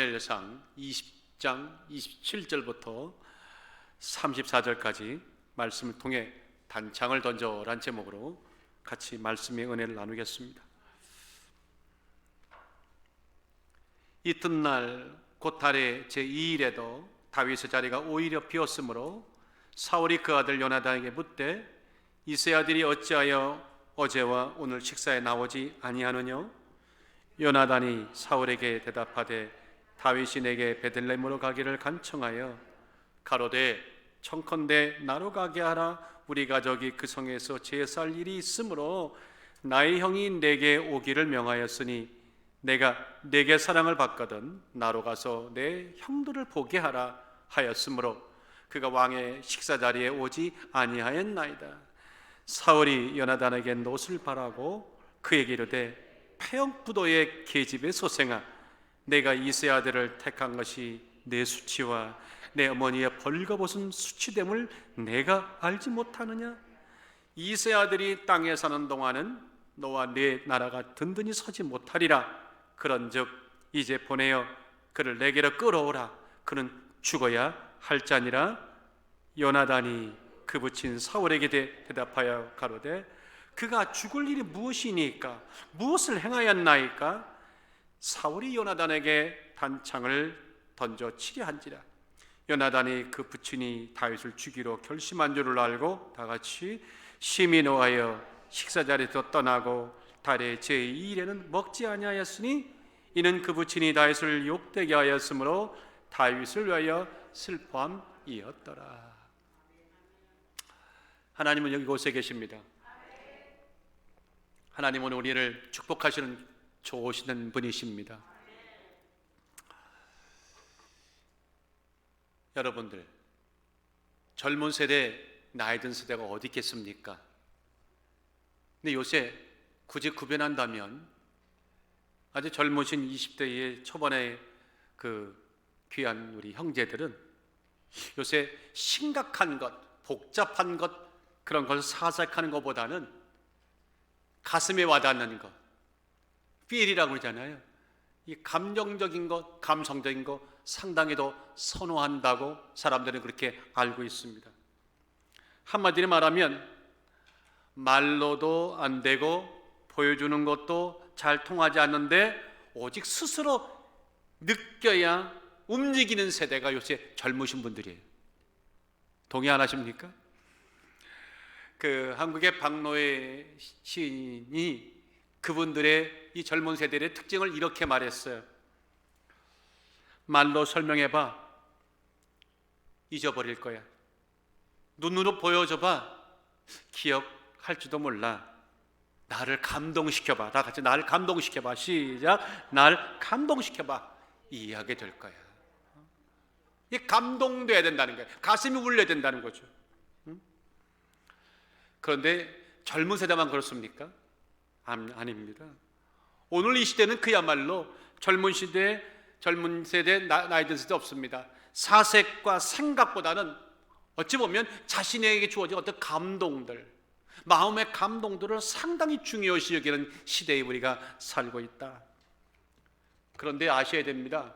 사무엘상 20장 27절부터 34절까지 말씀을 통해 단창을 던져란 제목으로 같이 말씀의 은혜를 나누겠습니다. 이튿날 곧 달의 제2일에도 다윗의 자리가 오히려 비었으므로 사울이 그 아들 요나단에게 묻되 이세 아들이 어찌하여 어제와 오늘 식사에 나오지 아니하느냐? 요나단이 사울에게 대답하되 다윗이 내게 베들레헴으로 가기를 간청하여 가로되 청컨대 나로 가게 하라. 우리 가족이 그 성에서 제살 일이 있으므로 나의 형이 내게 오기를 명하였으니 내가 내게 사랑을 받거든 나로 가서 내 형들을 보게 하라 하였으므로 그가 왕의 식사 자리에 오지 아니하였나이다. 사울이 요나단에게 노를 바라고 그에게 이르되 패역부도의 계집의 소생아, 내가 이세 아들을 택한 것이 내 수치와 내 어머니의 벌거벗은 수치됨을 내가 알지 못하느냐? 이세 아들이 땅에 사는 동안은 너와 네 나라가 든든히 서지 못하리라. 그런즉 이제 보내어 그를 내게로 끌어오라. 그는 죽어야 할자니라. 요나단이 그 부친 사울에게 대답하여 가로되 그가 죽을 일이 무엇이니까? 무엇을 행하였나이까? 사울이 요나단에게 단창을 던져 치려 한지라. 요나단이 그 부친이 다윗을 죽이로 결심한 줄을 알고 다같이 심히 노하여 식사자리에서 떠나고 달의 제2일에는 먹지 아니하였으니 이는 그 부친이 다윗을 욕되게 하였으므로 다윗을 위하여 슬퍼함이었더라. 하나님은 여기 곳에 계십니다. 하나님은 우리를 축복하시는 좋으시는 분이십니다. 여러분들, 젊은 세대, 나이 든 세대가 어디 있겠습니까? 근데 요새 굳이 구별한다면 아주 젊으신 20대의 초반의 그 귀한 우리 형제들은 요새 심각한 것, 복잡한 것, 그런 것을 사색하는 것보다는 가슴에 와닿는 것, 필이라고 그러잖아요. 이 감정적인 것, 감성적인 것 상당히 더 선호한다고 사람들은 그렇게 알고 있습니다. 한마디로 말하면 말로도 안 되고 보여주는 것도 잘 통하지 않는데 오직 스스로 느껴야 움직이는 세대가 요새 젊으신 분들이에요. 동의 안 하십니까? 그 한국의 박노해 시인이 그분들의 이 젊은 세대의 특징을 이렇게 말했어요. 말로 설명해봐, 잊어버릴 거야. 눈으로 보여줘봐, 기억할지도 몰라. 나를 감동시켜봐. 다 같이 나를 감동시켜봐. 시작. 나를 감동시켜봐. 이해하게 될 거야. 이 감동돼야 된다는 거예요. 가슴이 울려야 된다는 거죠. 그런데 젊은 세대만 그렇습니까? 아닙니다. 오늘 이 시대는 그야말로 젊은 세대, 나이 든 세대 없습니다. 사색과 생각보다는 어찌 보면 자신에게 주어진 어떤 감동들, 마음의 감동들을 상당히 중요시 여기는 시대에 우리가 살고 있다. 그런데 아셔야 됩니다.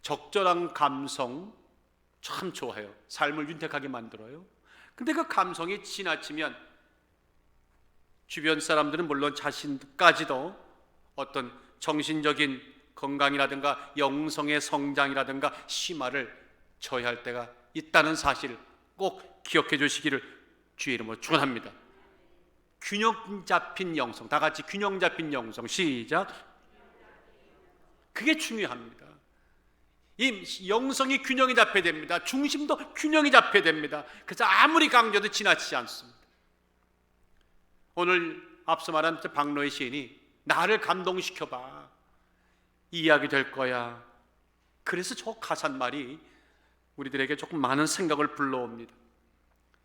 적절한 감성 참 좋아요. 삶을 윤택하게 만들어요. 근데 그 감성이 지나치면 주변 사람들은 물론 자신까지도 어떤 정신적인 건강이라든가 영성의 성장이라든가 심화를 저해할 때가 있다는 사실을 꼭 기억해 주시기를 주의 이름으로 축원합니다. 균형 잡힌 영성, 다 같이 균형 잡힌 영성, 시작. 그게 중요합니다. 이 영성이 균형이 잡혀야 됩니다. 중심도 균형이 잡혀야 됩니다. 그래서 아무리 강조도 지나치지 않습니다. 오늘 앞서 말한 박노해 시인이 나를 감동시켜봐, 이해하게 될 거야. 그래서 저 가사말이 우리들에게 조금 많은 생각을 불러옵니다.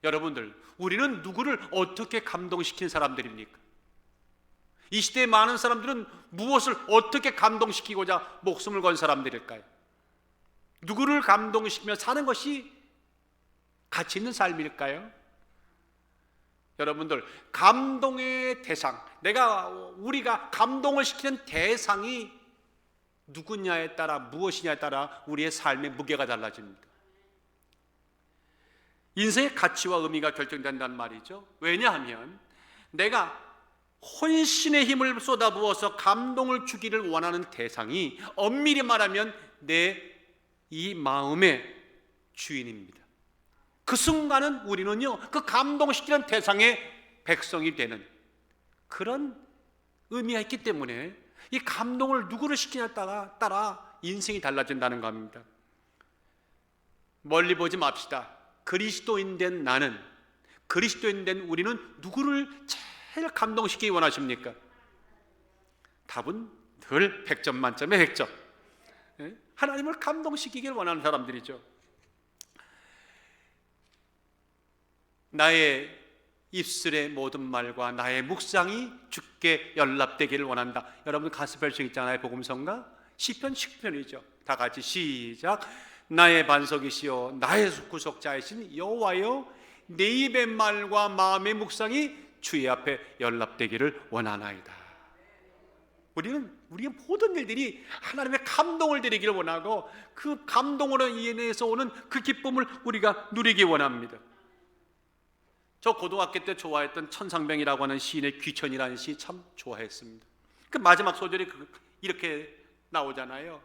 여러분들, 우리는 누구를 어떻게 감동시킨 사람들입니까? 이 시대의 많은 사람들은 무엇을 어떻게 감동시키고자 목숨을 건 사람들일까요? 누구를 감동시키며 사는 것이 가치 있는 삶일까요? 여러분들, 감동의 대상, 우리가 감동을 시키는 대상이 누구냐에 따라, 무엇이냐에 따라 우리의 삶의 무게가 달라집니다. 인생의 가치와 의미가 결정된다는 말이죠. 왜냐하면 내가 혼신의 힘을 쏟아부어서 감동을 주기를 원하는 대상이 엄밀히 말하면 내 이 마음의 주인입니다. 그 순간은 우리는요, 그 감동시키는 대상의 백성이 되는 그런 의미가 있기 때문에 이 감동을 누구를 시키냐에 따라 인생이 달라진다는 겁니다. 멀리 보지 맙시다. 그리스도인 된 나는, 그리스도인 된 우리는 누구를 제일 감동시키기 원하십니까? 답은 늘 100점 만점에 100점. 하나님을 감동시키길 원하는 사람들이죠. 나의 입술의 모든 말과 나의 묵상이 주께 연락되기를 원한다. 여러분 가수 별칭 있잖아요. 복음성가 시편 10편이죠. 다 같이 시작. 나의 반석이시여 나의 구속자이신 여호와여 내 입의 말과 마음의 묵상이 주의 앞에 연락되기를 원하나이다. 우리의 모든 일들이 하나님의 감동을 드리기를 원하고 그 감동으로 인해서 오는 그 기쁨을 우리가 누리기 원합니다. 저 고등학교 때 좋아했던 천상병이라고 하는 시인의 귀천이라는 시 참 좋아했습니다. 그 마지막 소절이 이렇게 나오잖아요.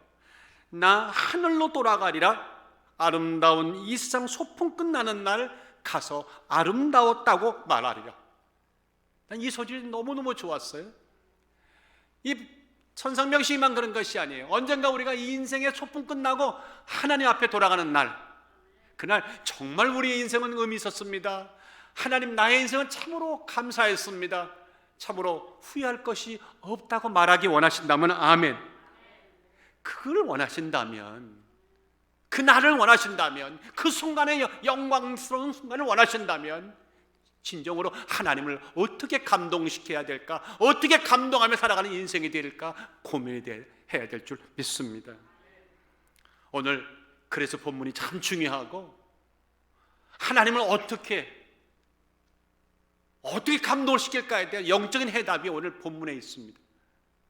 나 하늘로 돌아가리라 아름다운 이 세상 소풍 끝나는 날 가서 아름다웠다고 말하리라. 난 이 소절이 너무너무 좋았어요. 이 천상병 시만 그런 것이 아니에요. 언젠가 우리가 이 인생의 소풍 끝나고 하나님 앞에 돌아가는 날, 그날 정말 우리의 인생은 의미 있었습니다. 하나님 나의 인생은 참으로 감사했습니다. 참으로 후회할 것이 없다고 말하기 원하신다면 아멘. 그걸 원하신다면, 그 날을 원하신다면, 그 순간의 영광스러운 순간을 원하신다면 진정으로 하나님을 어떻게 감동시켜야 될까, 어떻게 감동하며 살아가는 인생이 될까 고민이 해야 될 줄 믿습니다. 오늘 그래서 본문이 참 중요하고 하나님을 어떻게 감동을 시킬까에 대한 영적인 해답이 오늘 본문에 있습니다.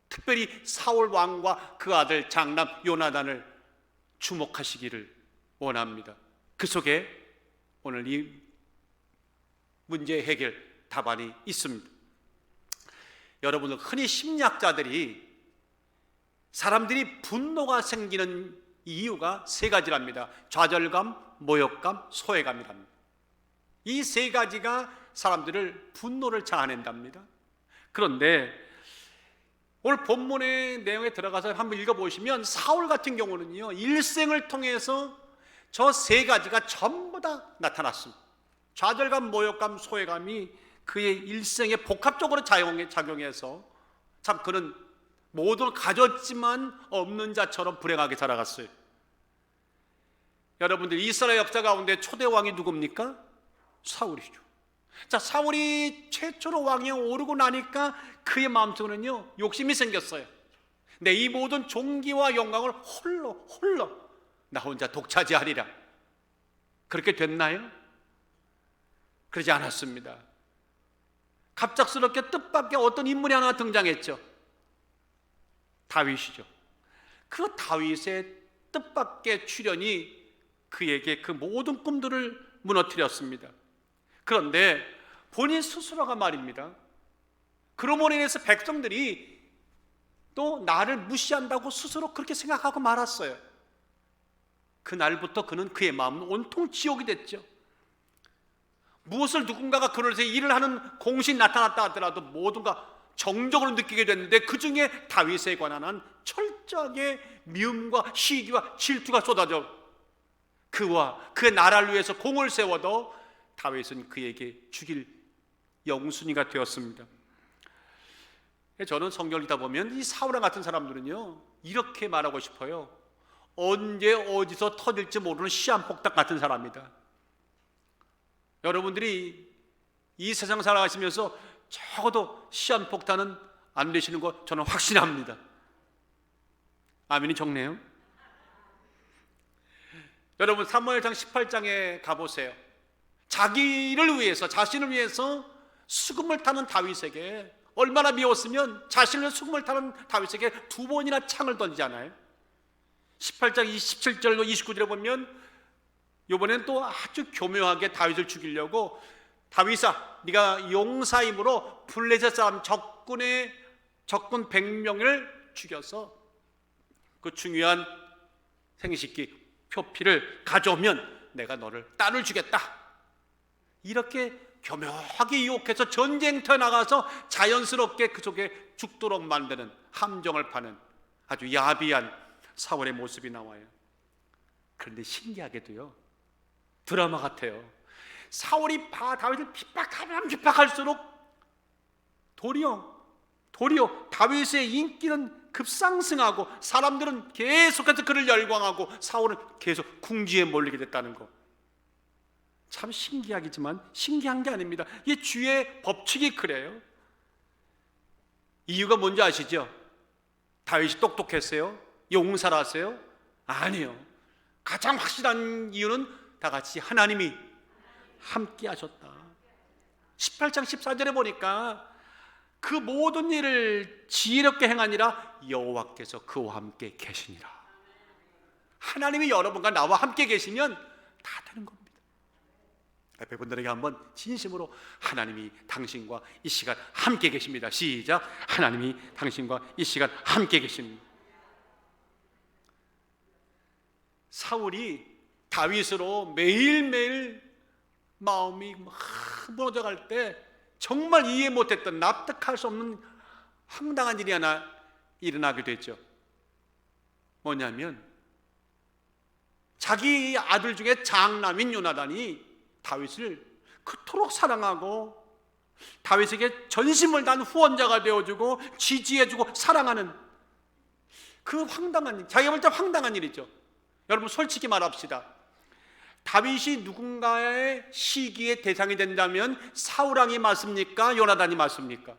특별히 사울 왕과 그 아들 장남 요나단을 주목하시기를 원합니다. 그 속에 오늘 이 문제의 해결 답안이 있습니다. 여러분들 흔히 심리학자들이 사람들이 분노가 생기는 이유가 세 가지랍니다. 좌절감, 모욕감, 소외감이랍니다. 이 세 가지가 사람들을 분노를 자아낸답니다. 그런데 오늘 본문의 내용에 들어가서 한번 읽어보시면 사울 같은 경우는요, 일생을 통해서 저 세 가지가 전부 다 나타났습니다. 좌절감, 모욕감, 소외감이 그의 일생에 복합적으로 작용해서 참 그는 모든 걸 가졌지만 없는 자처럼 불행하게 살아갔어요. 여러분들 이스라엘 역사 가운데 초대 왕이 누굽니까? 사울이죠. 자, 사울이 최초로 왕위에 오르고 나니까 그의 마음속에는요 욕심이 생겼어요. 내 이 모든 존귀와 영광을 홀로 나 혼자 독차지하리라. 그렇게 됐나요? 그러지 않았습니다. 갑작스럽게 뜻밖의 어떤 인물이 하나 등장했죠. 다윗이죠. 그 다윗의 뜻밖의 출현이 그에게 그 모든 꿈들을 무너뜨렸습니다. 그런데 본인 스스로가 말입니다. 그러므로 인해서 백성들이 또 나를 무시한다고 스스로 그렇게 생각하고 말았어요. 그날부터 그는 그의 마음은 온통 지옥이 됐죠. 무엇을 누군가가 그럴때 일을 하는 공신이 나타났다 하더라도 모두가 정적으로 느끼게 됐는데 그 중에 다윗에 관한 한 철저하게 미움과 시기와 질투가 쏟아져 그와 그의 나라를 위해서 공을 세워도 다윗은 그에게 죽일 영순위가 되었습니다. 저는 성경을 읽다 보면 이 사울과 같은 사람들은요 이렇게 말하고 싶어요. 언제 어디서 터질지 모르는 시한폭탄 같은 사람이다. 여러분들이 이 세상 살아가시면서 적어도 시한폭탄은 안 되시는 거 저는 확신합니다. 아멘이 적네요. 여러분 사무엘상 18장에 가보세요. 자기를 위해서, 자신을 위해서 수금을 타는 다윗에게 얼마나 미웠으면 자신을 수금을 타는 다윗에게 2번이나 창을 던지잖아요. 18장 27절로 29절에 보면 이번엔 또 아주 교묘하게 다윗을 죽이려고, 다윗아 네가 용사임으로 블레셋 사람 적군 100명을 죽여서 그 중요한 생식기 표피를 가져오면 내가 너를 딸을 주겠다. 이렇게 교묘하게 유혹해서 전쟁터에 나가서 자연스럽게 그 속에 죽도록 만드는, 함정을 파는 아주 야비한 사울의 모습이 나와요. 그런데 신기하게도요, 드라마 같아요. 사울이 다윗을 핍박하면 핍박할수록 도리어 다윗의 인기는 급상승하고 사람들은 계속해서 그를 열광하고 사울은 계속 궁지에 몰리게 됐다는 거. 참 신기하겠지만 신기한 게 아닙니다. 이게 주의 법칙이 그래요. 이유가 뭔지 아시죠? 다윗이 똑똑했어요? 용사라서요? 아니요. 가장 확실한 이유는 다 같이 하나님이 함께 하셨다. 18장 14절에 보니까 그 모든 일을 지혜롭게 행하니라 여호와께서 그와 함께 계시니라. 하나님이 여러분과 나와 함께 계시면 다 되는 겁니다. 옆에 분들에게 한번 진심으로 하나님이 당신과 이 시간 함께 계십니다. 시작. 하나님이 당신과 이 시간 함께 계십니다. 사울이 다윗으로 매일매일 마음이 막 무너져갈 때 정말 이해 못했던, 납득할 수 없는 황당한 일이 하나 일어나게 됐죠. 뭐냐면 자기 아들 중에 장남인 요나단이 다윗을 그토록 사랑하고 다윗에게 전심을 다한 후원자가 되어주고 지지해주고 사랑하는 그 황당한 일, 자기가 볼 때 황당한 일이죠. 여러분 솔직히 말합시다. 다윗이 누군가의 시기의 대상이 된다면 사울왕이 맞습니까? 요나단이 맞습니까?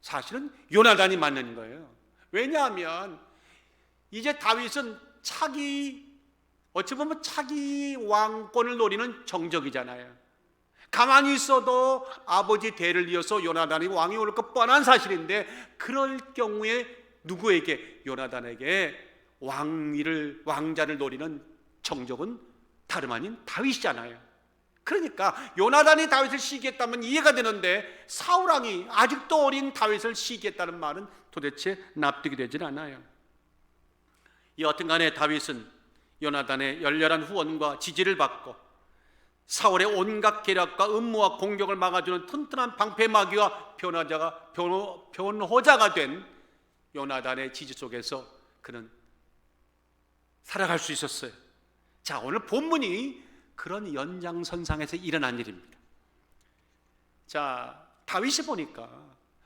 사실은 요나단이 맞는 거예요. 왜냐하면 이제 다윗은 어찌 보면 차기 왕권을 노리는 정적이잖아요. 가만히 있어도 아버지 대를 이어서 요나단이 왕이 올 것 뻔한 사실인데, 그럴 경우에 누구에게? 요나단에게 왕자를 노리는 정적은 다름 아닌 다윗이잖아요. 그러니까 요나단이 다윗을 시기했다면 이해가 되는데 사울왕이 아직도 어린 다윗을 시기했다는 말은 도대체 납득이 되질 않아요. 여하튼간에 다윗은 요나단의 열렬한 후원과 지지를 받고 사울의 온갖 계략과 음모와 공격을 막아주는 튼튼한 방패막이와 변호자가 된 요나단의 지지 속에서 그는 살아갈 수 있었어요. 자, 오늘 본문이 그런 연장선상에서 일어난 일입니다. 자, 다윗이 보니까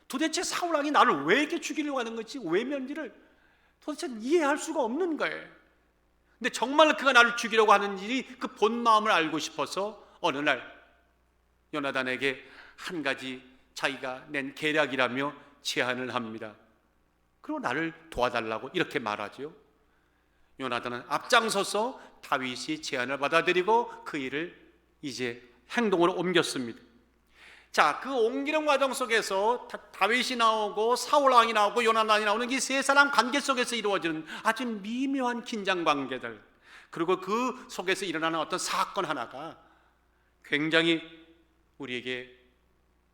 도대체 사울왕이 나를 왜 이렇게 죽이려고 하는 건지, 외면지를 도대체 이해할 수가 없는 거예요. 근데 정말 그가 나를 죽이려고 하는 일이 그 본 마음을 알고 싶어서 어느 날 요나단에게 한 가지 자기가 낸 계략이라며 제안을 합니다. 그리고 나를 도와달라고 이렇게 말하죠. 요나단은 앞장서서 다윗이 제안을 받아들이고 그 일을 이제 행동으로 옮겼습니다. 자, 그 옮기는 과정 속에서 다윗이 나오고 사울왕이 나오고 요나단이 나오는 이 세 사람 관계 속에서 이루어지는 아주 미묘한 긴장 관계들, 그리고 그 속에서 일어나는 어떤 사건 하나가 굉장히 우리에게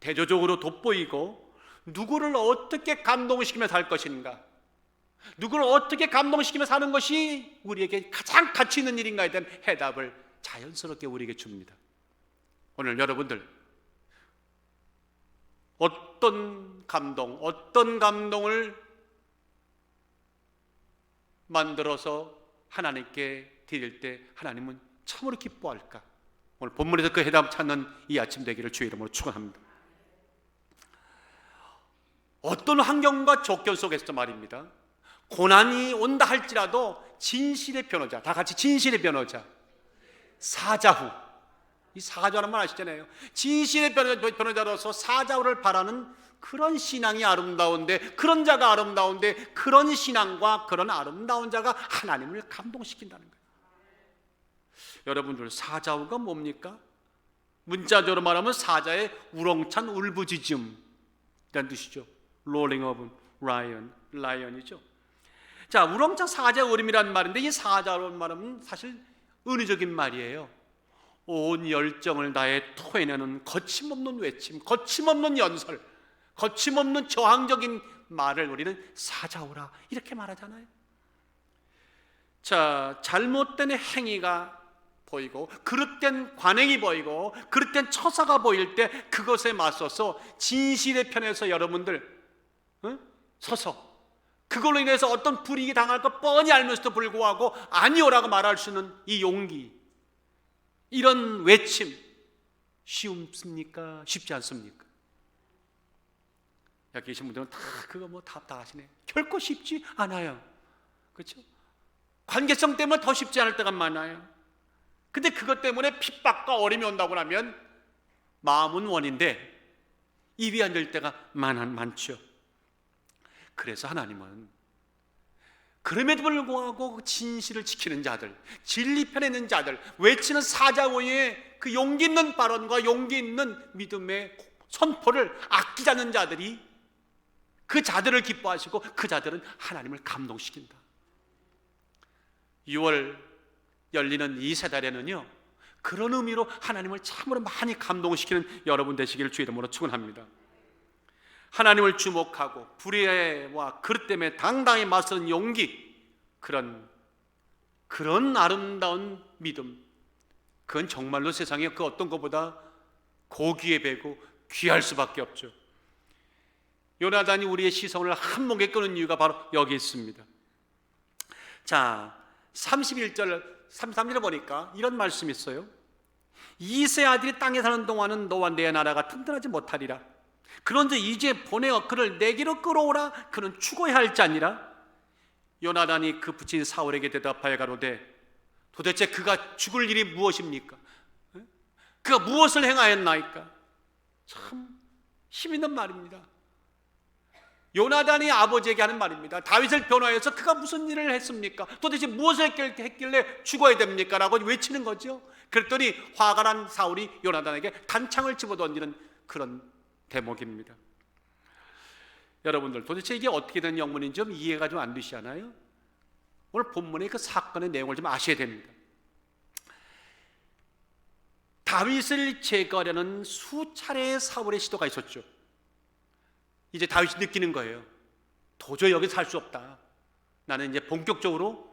대조적으로 돋보이고, 누구를 어떻게 감동시키며 살 것인가, 누구를 어떻게 감동시키며 사는 것이 우리에게 가장 가치 있는 일인가에 대한 해답을 자연스럽게 우리에게 줍니다. 오늘 여러분들 어떤 감동을 만들어서 하나님께 드릴 때 하나님은 참으로 기뻐할까? 오늘 본문에서 그 해답 찾는 이 아침 되기를 주의 이름으로 축원합니다. 어떤 환경과 조건 속에서도 말입니다, 고난이 온다 할지라도 진실의 변호자, 다 같이 진실의 변호자, 사자후, 이 사자라는 말 아시잖아요. 진실의 변호자로서 사자후를 바라는 그런 신앙이 아름다운데, 그런 자가 아름다운데, 그런 신앙과 그런 아름다운 자가 하나님을 감동시킨다는 거예요. 여러분들, 사자후가 뭡니까? 문자적으로 말하면 사자의 우렁찬 울부짖음이라는 뜻이죠. Rolling of Lion, 라이언이죠. 자, 우렁차 사자울음이란 말인데 이 사자울음 말은 사실 은유적인 말이에요. 온 열정을 다해 토해내는 거침없는 외침, 거침없는 연설, 거침없는 저항적인 말을 우리는 사자오라 이렇게 말하잖아요. 자, 잘못된 행위가 보이고 그릇된 관행이 보이고 그릇된 처사가 보일 때 그것에 맞서서 진실의 편에서 여러분들 서서 그걸로 인해서 어떤 불이익이 당할 것 뻔히 알면서도 불구하고 아니오라고 말할 수 있는 이 용기, 이런 외침 쉽습니까? 쉽지 않습니까? 여기 계신 분들은 다 그거 뭐 다 하시네. 결코 쉽지 않아요. 그렇죠? 관계성 때문에 더 쉽지 않을 때가 많아요. 근데 그것 때문에 핍박과 어려움이 온다고 하면 마음은 원인데 입이 안 될 때가 많죠. 그래서 하나님은 그럼에도 불구하고 진실을 지키는 자들, 진리 편에 있는 자들, 외치는 사자오의 그 용기 있는 발언과 용기 있는 믿음의 선포를 아끼지 않는 자들이 그 자들을 기뻐하시고 그 자들은 하나님을 감동시킨다. 6월 열리는 이 세 달에는요, 그런 의미로 하나님을 참으로 많이 감동시키는 여러분 되시기를 주 이름으로 축원합니다. 하나님을 주목하고 불의와 그릇 때문에 당당히 맞서는 용기, 그런 아름다운 믿음, 그건 정말로 세상에 그 어떤 것보다 고귀해 배고 귀할 수밖에 없죠. 요나단이 우리의 시선을 한몫에 끄는 이유가 바로 여기 있습니다. 자, 31절 33절에 보니까 이런 말씀이 있어요. 이세 아들이 땅에 사는 동안은 너와 내 나라가 튼튼하지 못하리라. 그런데 이제 보내어 그를 내게로 끌어오라. 그는 죽어야 할 자니라. 요나단이 그 부친 사울에게 대답하여 가로되 도대체 그가 죽을 일이 무엇입니까? 그가 무엇을 행하였나이까? 참 힘있는 말입니다. 요나단이 아버지에게 하는 말입니다. 다윗을 변호해서 그가 무슨 일을 했습니까? 도대체 무엇을 했길래 죽어야 됩니까? 라고 외치는 거죠. 그랬더니 화가 난 사울이 요나단에게 단창을 집어던지는 그런 대목입니다. 여러분들 도대체 이게 어떻게 된 영문인지 좀 이해가 좀 안 되시잖아요. 오늘 본문의 그 사건의 내용을 좀 아셔야 됩니다. 다윗을 제거하려는 수차례의 사울의 시도가 있었죠. 이제 다윗이 느끼는 거예요. 도저히 여기 살 수 없다. 나는 이제 본격적으로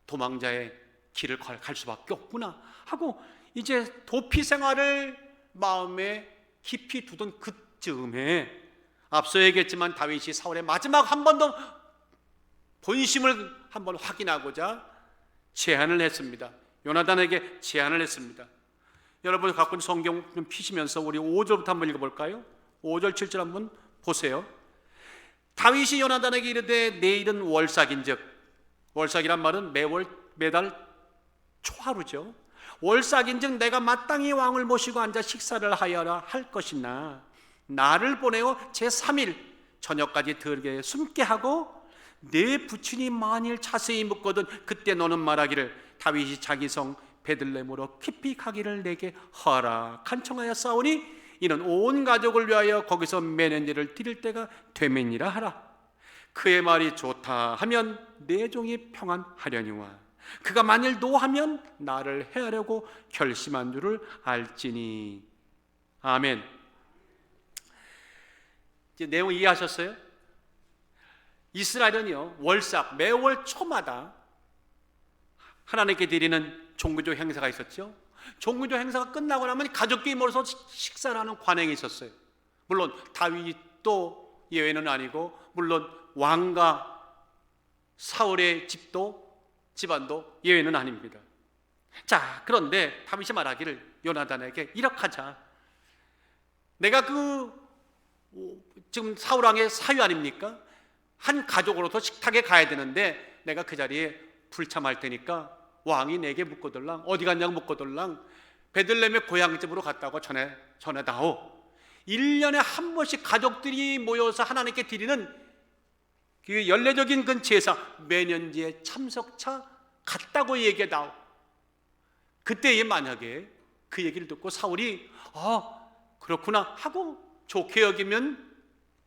도망자의 길을 갈 수밖에 없구나 하고 이제 도피 생활을 마음에 깊이 두던 그쯤에 앞서 얘기했지만 다윗이 사울의 마지막 한 번 더 본심을 한번 확인하고자 제안을 했습니다. 요나단에게 제안을 했습니다. 여러분 갖고 있는 성경 좀 피시면서 우리 5절부터 한번 읽어볼까요? 5절 7절 한번 보세요. 다윗이 요나단에게 이르되 내일은 월삭인즉, 월삭이란 말은 매달 초하루죠. 월삭인즉 내가 마땅히 왕을 모시고 앉아 식사를 하여라 할 것이나 나를 보내어 제3일 저녁까지 들게 숨게 하고 내 부친이 만일 자세히 묻거든 그때 너는 말하기를 다윗이 자기 성 베들레헴으로 깊이 가기를 내게 하라 간청하여 싸우니 이는 온 가족을 위하여 거기서 매년제를 드릴 때가 되매니라 하라. 그의 말이 좋다 하면 내 종이 평안하려니와 그가 만일 노하면 나를 해하려고 결심한 줄을 알지니. 아멘. 이제 내용 이해하셨어요? 이스라엘은요 월삭 매월 초마다 하나님께 드리는 종교적 행사가 있었죠. 종교적 행사가 끝나고 나면 가족끼리 모여서 식사를 하는 관행이 있었어요. 물론 다윗도 예외는 아니고 물론 왕과 사울의 집안도 예외는 아닙니다. 자, 그런데 다윗이 말하기를 요나단에게 이렇게 하자. 내가 지금 사울왕의 사위 아닙니까? 한 가족으로서 식탁에 가야 되는데 내가 그 자리에 불참할 테니까 왕이 내게 묻거들랑 어디 갔냐고 묻거들랑 베들레헴의 고향집으로 갔다고 전해다오. 1년에 한 번씩 가족들이 모여서 하나님께 드리는 그 연례적인 그 제사 매년제에 참석차 갔다고 얘기해다오. 그때에 만약에 그 얘기를 듣고 사울이 그렇구나 하고 좋게 여기면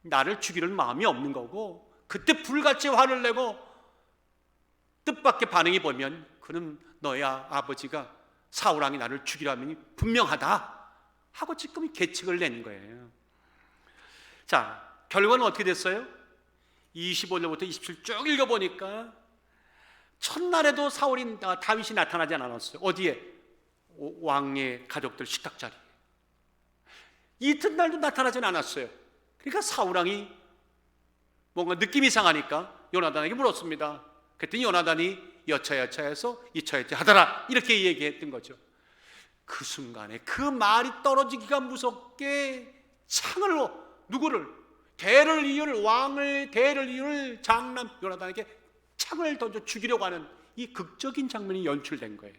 나를 죽이는 마음이 없는 거고 그때 불같이 화를 내고 뜻밖의 반응이 보면 그는 너의 아버지가 사울 왕이 나를 죽이려 함이 분명하다 하고 지금 계책을 낸 거예요. 자, 결과는 어떻게 됐어요? 25절부터 27절 쭉 읽어보니까 첫날에도 다윗이 나타나지 않았어요. 어디에? 왕의 가족들 식탁 자리에. 이튿날도 나타나지 않았어요. 그러니까 사울 왕이 뭔가 느낌이 이상하니까 요나단에게 물었습니다. 그랬더니 요나단이 여차여차해서 이차여차하더라 이렇게 얘기했던 거죠. 그 순간에 그 말이 떨어지기가 무섭게 창을 누구를? 대를 이을 왕을 대를 이을 장남 요나단에게 창을 던져 죽이려고 하는 이 극적인 장면이 연출된 거예요.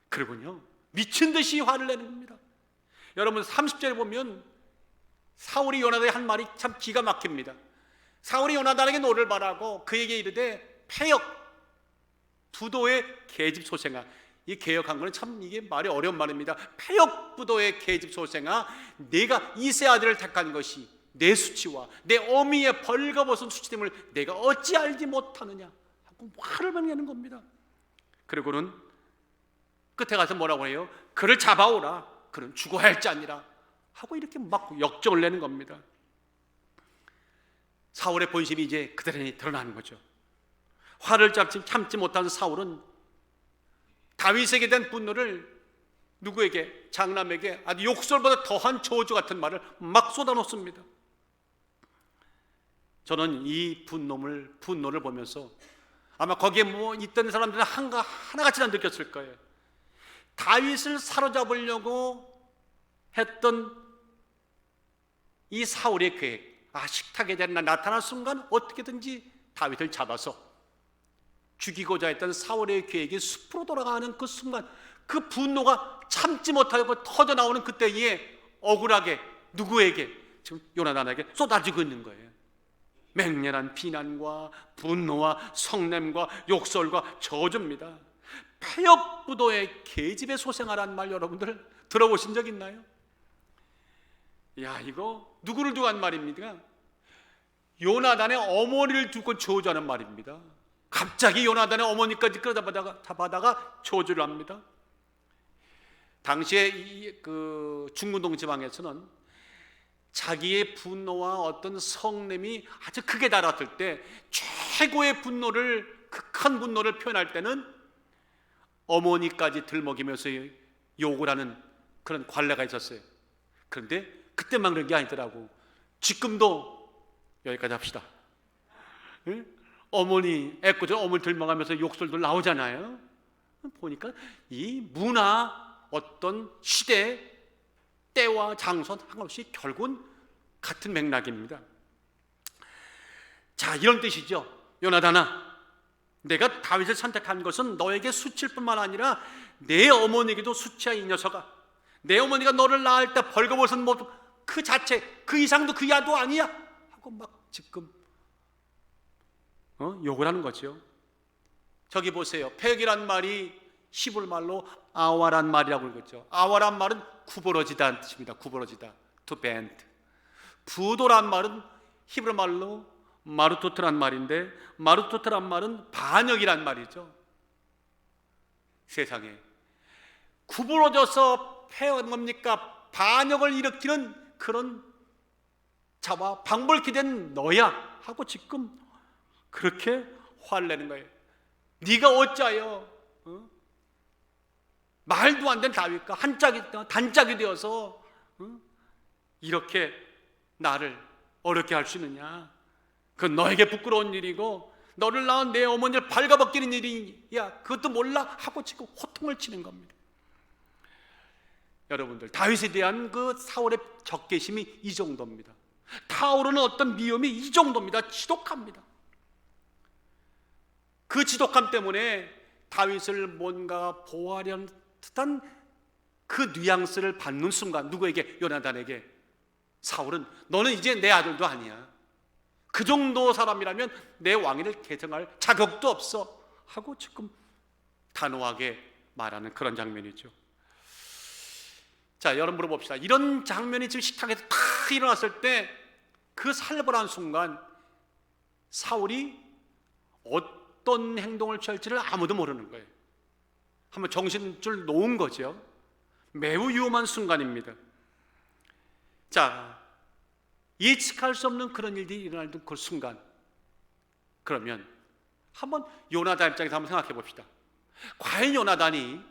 그리고요 미친 듯이 화를 내는 겁니다. 여러분 30절에 보면 사울이 요나단에게 한 말이 참 기가 막힙니다. 사울이 요나단에게 노를 바라고 그에게 이르되 패역 부도의 계집 소생아. 이 개역한 거는 참 이게 말이 어려운 말입니다. 패역 부도의 계집 소생아, 내가 이세 아들을 택한 것이 내 수치와 내 어미의 벌거벗은 수치됨을 내가 어찌 알지 못하느냐 하고 화를 많이 내는 겁니다. 그리고는 끝에 가서 뭐라고 해요? 그를 잡아오라, 그는 죽어야 할지 아니라 하고 이렇게 막 역정을 내는 겁니다. 사울의 본심이 이제 그대로 드러나는 거죠. 화를 참지 못한 사울은 다윗에게 대한 분노를 누구에게? 장남에게 아주 욕설보다 더한 저주 같은 말을 막 쏟아놓습니다. 저는 이 분노를 보면서 아마 거기에 있던 사람들은 하나같이 안 느꼈을 거예요. 다윗을 사로잡으려고 했던 이 사울의 계획, 식탁에 나타날 순간 어떻게든지 다윗을 잡아서 죽이고자 했던 사울의 계획이 숲으로 돌아가는 그 순간, 그 분노가 참지 못하고 터져 나오는 그때에 억울하게 누구에게? 지금 요나단에게 쏟아지고 있는 거예요. 맹렬한 비난과 분노와 성냄과 욕설과 저주입니다. 패역부도의 계집에 소생하라는 말 여러분들 들어보신 적 있나요? 야, 이거 누구를 두고 한 말입니까? 요나단의 어머니를 두고 저주하는 말입니다. 갑자기 요나단의 어머니까지 끌어다가 저주를 합니다. 당시에 그 중문동 지방에서는 자기의 분노와 어떤 성냄이 아주 크게 달았을 때 최고의 극한 분노를 표현할 때는 어머니까지 들먹이면서 욕을 하는 그런 관례가 있었어요. 그런데 그때만 그런 게 아니더라고. 지금도 여기까지 합시다. 응? 어머니 애꿎은 어머니 들먹하면서 욕설도 나오잖아요. 보니까 이 문화, 어떤 시대, 때와 장소 상관없이 결국은 같은 맥락입니다. 자, 이런 뜻이죠. 요나단아, 내가 다윗을 선택한 것은 너에게 수치일 뿐만 아니라 내 어머니에게도 수치야. 이 녀석아, 내 어머니가 너를 낳을 때 벌거벗은 모습 그 자체, 그 이상도 그 야도 아니야 하고 막 지금 욕을 하는 거죠. 저기 보세요. 패역이란 말이 히브리 말로 아와란 말이라고 그러죠. 아와란 말은 구부러지다는 뜻입니다. 구부러지다, to bend. 부도란 말은 히브리 말로 마르토트란 말인데, 마르토트란 말은 반역이란 말이죠. 세상에 구부러져서 패역은 뭡니까? 반역을 일으키는 그런 자와 방불케 된 너야 하고 지금 그렇게 화를 내는 거예요. 네가 어찌하여 말도 안 되는 다윗과 단짝이 되어서 이렇게 나를 어렵게 할 수 있느냐? 그건 너에게 부끄러운 일이고 너를 낳은 내 어머니를 발가벗기는 일이야. 그것도 몰라 하고 지금 호통을 치는 겁니다. 여러분들, 다윗에 대한 그 사울의 적개심이 이 정도입니다. 타오르는 어떤 미움이 이 정도입니다. 지독합니다. 그 지독함 때문에 다윗을 뭔가 보호하려는 듯한 그 뉘앙스를 받는 순간 누구에게? 요나단에게. 사울은 너는 이제 내 아들도 아니야. 그 정도 사람이라면 내 왕위를 계승할 자격도 없어 하고 지금 단호하게 말하는 그런 장면이죠. 자, 여러분 물어봅시다. 이런 장면이 지금 식탁에서 탁 일어났을 때 그 살벌한 순간 사울이 어떤 행동을 취할지를 아무도 모르는 거예요. 한번 정신줄 놓은 거죠. 매우 위험한 순간입니다. 자, 예측할 수 없는 그런 일들이 일어나는 그 순간, 그러면 한번 요나단 입장에서 한번 생각해 봅시다. 과연 요나단이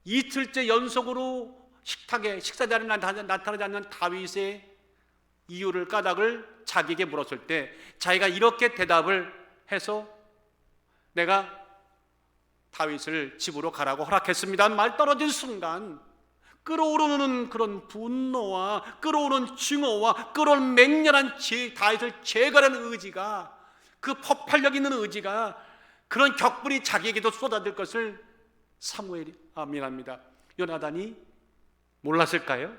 이틀째 연속으로 식탁에 식사 자리에 나타나지 않는 다윗의 이유를 까닭을 자기에게 물었을 때 자기가 이렇게 대답을 해서 내가 다윗을 집으로 가라고 허락했습니다 말 떨어진 순간 끓어오르는 그런 분노와 끓어오르는 증오와 끓어오르는 맹렬한 다윗을 제거하는 의지가, 그 폭발력 있는 의지가, 그런 격분이 자기에게도 쏟아질 것을 사무엘이 아멘합니다. 요나단이 몰랐을까요?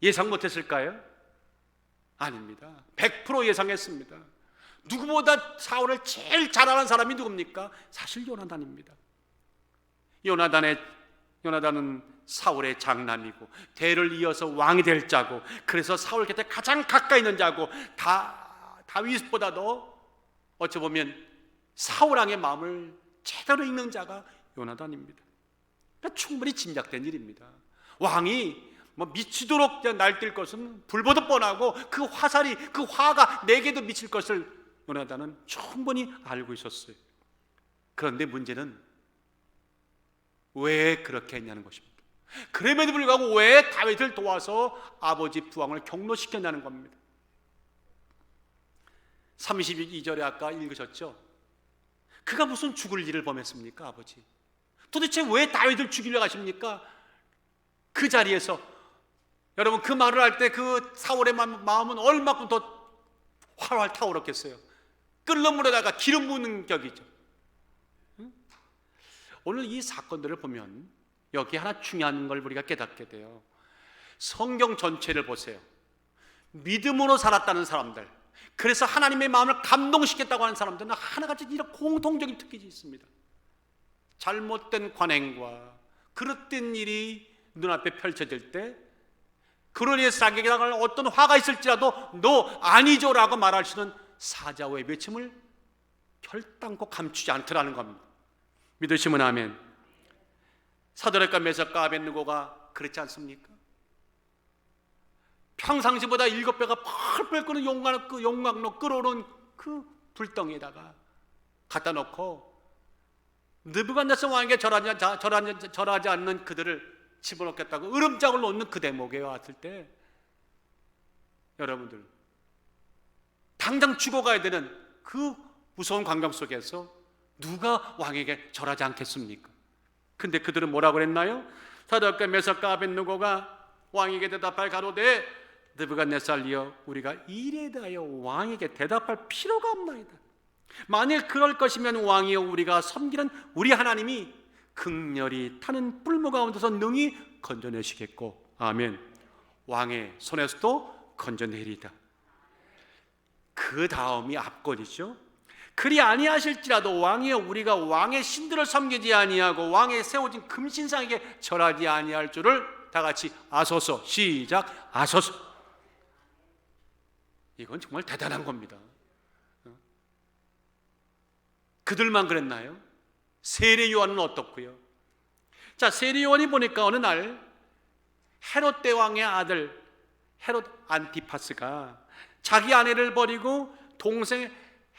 예상 못했을까요? 아닙니다. 100% 예상했습니다. 누구보다 사울을 제일 잘 아는 사람이 누굽니까? 사실 요나단입니다. 요나단은 사울의 장남이고 대를 이어서 왕이 될 자고, 그래서 사울 곁에 가장 가까이 있는 자고, 다윗보다도 어찌 보면 사울 왕의 마음을 제대로 읽는 자가 요나단입니다. 그러니까 충분히 짐작된 일입니다. 왕이 미치도록 날뛸 것은 불보듯 뻔하고 그 화살이, 그 화가 내게도 미칠 것을 요나단은 충분히 알고 있었어요. 그런데 문제는 왜 그렇게 했냐는 것입니다. 그럼에도 불구하고 왜 다윗을 도와서 아버지 부왕을 격노시켰냐는 겁니다. 32절에 아까 읽으셨죠? 그가 무슨 죽을 일을 범했습니까? 아버지, 도대체 왜 다윗을 죽이려고 하십니까? 그 자리에서 여러분, 그 말을 할 때 그 사울의 마음은 얼마큼 더 활활 타오르겠어요. 끓는 물에다가 기름 부는 격이죠. 오늘 이 사건들을 보면 여기 하나 중요한 걸 우리가 깨닫게 돼요. 성경 전체를 보세요. 믿음으로 살았다는 사람들, 그래서 하나님의 마음을 감동시켰다고 하는 사람들은 하나같이 이런 공통적인 특징이 있습니다. 잘못된 관행과 그릇된 일이 눈앞에 펼쳐질 때 그로 인해서 자기에게 어떤 화가 있을지라도 너 아니죠 라고 말할 수 있는 사자오의 외침을 결단코 감추지 않더라는 겁니다. 믿으시면 아멘. 사드락과 메삭과 아벳느고가 그렇지 않습니까? 평상시보다 7배가 펄펄 끓는 용광로 끓어오른 그 불덩이에다가 갖다 놓고 느부갓네살 왕에게 절하지 않는 그들을 집어넣겠다고 으름장을 놓는 그 대목에 왔을 때 여러분들 당장 죽어가야 되는 그 무서운 광경 속에서 누가 왕에게 절하지 않겠습니까? 근데 그들은 뭐라고 그랬나요? 사드락과 메삭과 아벳느고가 왕에게 대답할 가로되 느부갓네살이여, 우리가 이에 대하여 왕에게 대답할 필요가 없나이다. 만일 그럴 것이면 왕이여, 우리가 섬기는 우리 하나님이 극렬히 타는 뿔무 가운데서 능히 건져내시겠고, 아멘. 왕의 손에서도 건져내리다. 그 다음이 앞권이죠. 그리 아니하실지라도 왕이여, 우리가 왕의 신들을 섬기지 아니하고 왕의 세워진 금신상에게 절하지 아니할 줄을 다 같이 아소서. 시작. 아소서. 이건 정말 대단한 겁니다. 그들만 그랬나요? 세례 요한은 어떻고요? 자, 세례 요한이 보니까 어느 날 헤롯 대왕의 아들 헤롯 안티파스가 자기 아내를 버리고 동생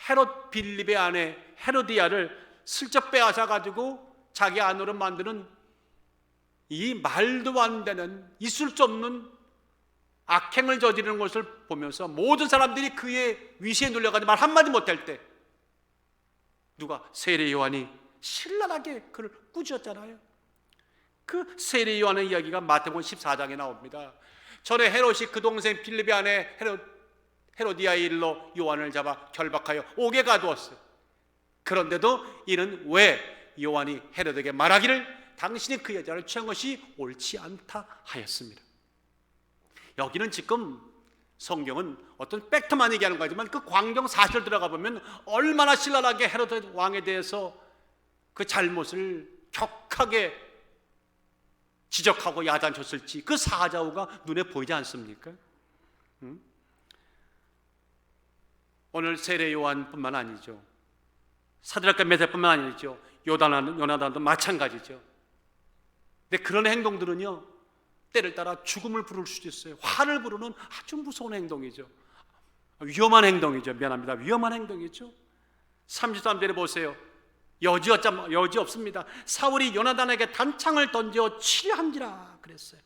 헤롯 빌립의 아내 헤로디아를 슬쩍 빼앗아 가지고 자기 아내로 만드는 이 말도 안 되는, 있을 수 없는 악행을 저지르는 것을 보면서 모든 사람들이 그의 위시에 눌려가지고 말 한마디 못할 때 누가? 세례 요한이 신랄하게 그를 꾸짖었잖아요. 그 세례 요한의 이야기가 마태복음 14장에 나옵니다. 전에 헤롯이 그 동생 빌립의 아내 헤로디아의 일로 요한을 잡아 결박하여 옥에 가두었어요. 그런데도 이는 왜 요한이 헤롯에게 말하기를 당신이 그 여자를 취한 것이 옳지 않다 하였습니다. 여기는 지금 성경은 어떤 팩트만 얘기하는 거지만 그 광경 사실 들어가 보면 얼마나 신랄하게 헤롯 왕에 대해서 그 잘못을 격하게 지적하고 야단쳤을지 그 사자후가 눈에 보이지 않습니까? 오늘 세례 요한뿐만 아니죠. 사드락과 메삭뿐만 아니죠. 요나단도 마찬가지죠. 근데 그런 행동들은요, 때를 따라 죽음을 부를 수도 있어요. 화를 부르는 아주 무서운 행동이죠. 위험한 행동이죠. 미안합니다. 위험한 행동이죠. 33절에 보세요. 여지 없습니다. 사울이 요나단에게 단창을 던져 치려한지라 그랬어요.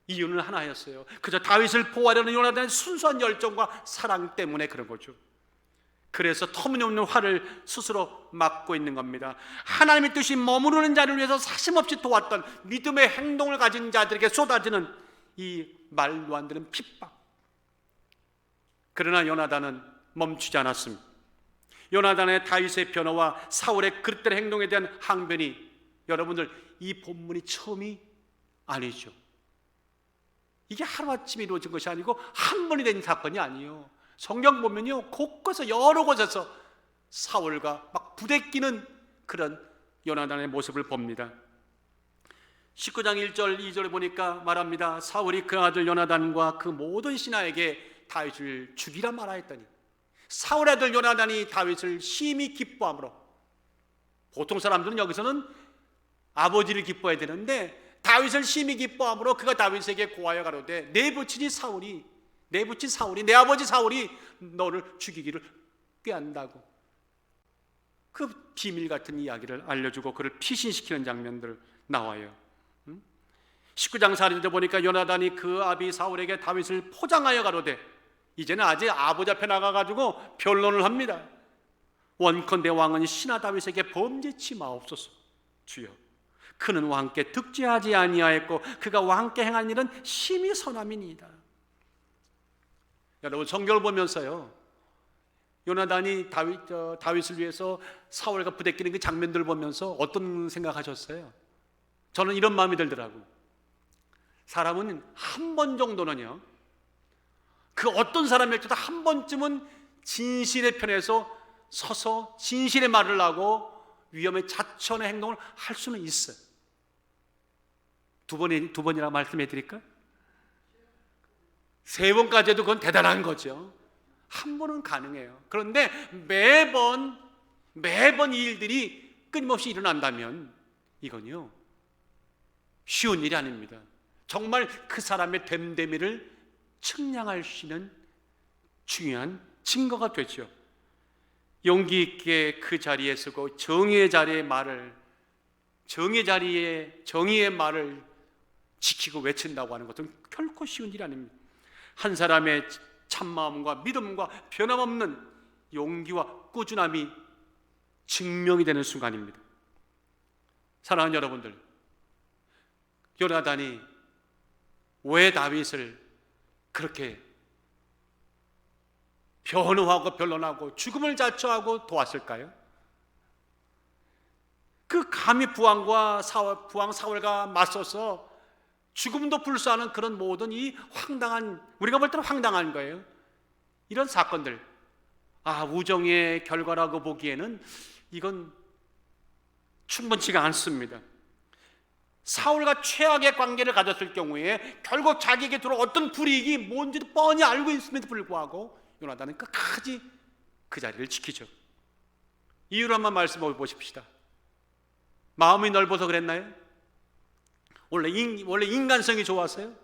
이유는 하나였어요. 그저 다윗을 보호하려는 요나단의 순수한 열정과 사랑 때문에 그런 거죠. 그래서 터무니없는 화를 스스로 막고 있는 겁니다. 하나님의 뜻이 머무르는 자를 위해서 사심없이 도왔던 믿음의 행동을 가진 자들에게 쏟아지는 이 말도 안 되는 핍박. 그러나 요나단은 멈추지 않았습니다. 요나단의 다윗의 변호와 사울의 그릇된 행동에 대한 항변이, 여러분들, 이 본문이 처음이 아니죠. 이게 하루아침에 이루어진 것이 아니고 한 번이 된 사건이 아니에요. 성경 보면요, 곳곳에 여러 곳에서 사울과 막 부대끼는 그런 요나단의 모습을 봅니다. 19장 1절 2절에 보니까 말합니다. 사울이 그 아들 요나단과 그 모든 신하에게 다윗을 죽이라 말하였더니 사울의 아들 요나단이 다윗을 심히 기뻐함으로, 보통 사람들은 여기서는 아버지를 기뻐해야 되는데 다윗을 심히 기뻐함으로 그가 다윗에게 고하여 가로되 내 부친 사울이 내 아버지 사울이 너를 죽이기를 꾀한다고, 그 비밀 같은 이야기를 알려주고 그를 피신시키는 장면들 나와요. 19장 4절에 보니까 요나단이 그 아비 사울에게 다윗을 포장하여 가로되, 이제는 아직 아버지 앞에 나가가지고 변론을 합니다. 원컨대 왕은 신하 다윗에게 범죄치 마옵소서. 주여, 그는 왕께 득죄하지 아니하였고 그가 왕께 행한 일은 심히 선함이니이다. 여러분, 성경을 보면서요, 요나단이 다윗을 위해서 사울과 부대끼는 그 장면들을 보면서 어떤 생각하셨어요? 저는 이런 마음이 들더라고요. 사람은 한 번 정도는요, 그 어떤 사람일지라도 한 번쯤은 진실의 편에서 서서 진실의 말을 하고 위험에 자처하는 행동을 할 수는 있어요. 두 번이라 말씀해 드릴까요? 3번까지 해도 그건 대단한 거죠. 한 번은 가능해요. 그런데 매번 이 일들이 끊임없이 일어난다면 이건요, 쉬운 일이 아닙니다. 정말 그 사람의 됨됨이를 측량할 수 있는 중요한 증거가 되죠. 용기 있게 그 자리에 서고 정의의 말을 지키고 외친다고 하는 것은 결코 쉬운 일이 아닙니다. 한 사람의 참마음과 믿음과 변함없는 용기와 꾸준함이 증명이 되는 순간입니다. 사랑하는 여러분들, 요나단이 왜 다윗을 그렇게 변호하고 변론하고 죽음을 자처하고 도왔을까요? 그 감히 부왕 사울과 맞서서 죽음도 불사하는 그런 모든 이 황당한, 우리가 볼 때는 황당한 거예요. 이런 사건들, 우정의 결과라고 보기에는 이건 충분치가 않습니다. 사울과 최악의 관계를 가졌을 경우에 결국 자기에게 들어온 어떤 불이익이 뭔지도 뻔히 알고 있음에도 불구하고 요나단은 끝까지 그 자리를 지키죠. 이유를 한번 말씀해 보십시다. 마음이 넓어서 그랬나요? 원래 인간성이 좋았어요?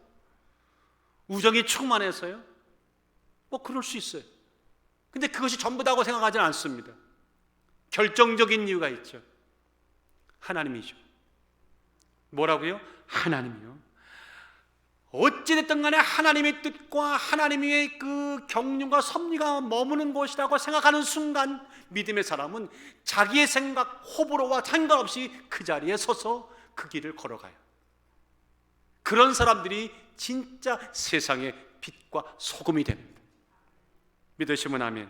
우정이 충만해서요? 그럴 수 있어요. 근데 그것이 전부다고 생각하지는 않습니다. 결정적인 이유가 있죠. 하나님이죠. 뭐라고요? 하나님이요. 어찌됐든 간에 하나님의 뜻과 하나님의 그 경륜과 섭리가 머무는 곳이라고 생각하는 순간 믿음의 사람은 자기의 생각, 호불호와 상관없이 그 자리에 서서 그 길을 걸어가요. 그런 사람들이 진짜 세상의 빛과 소금이 됩니다. 믿으시면 아멘.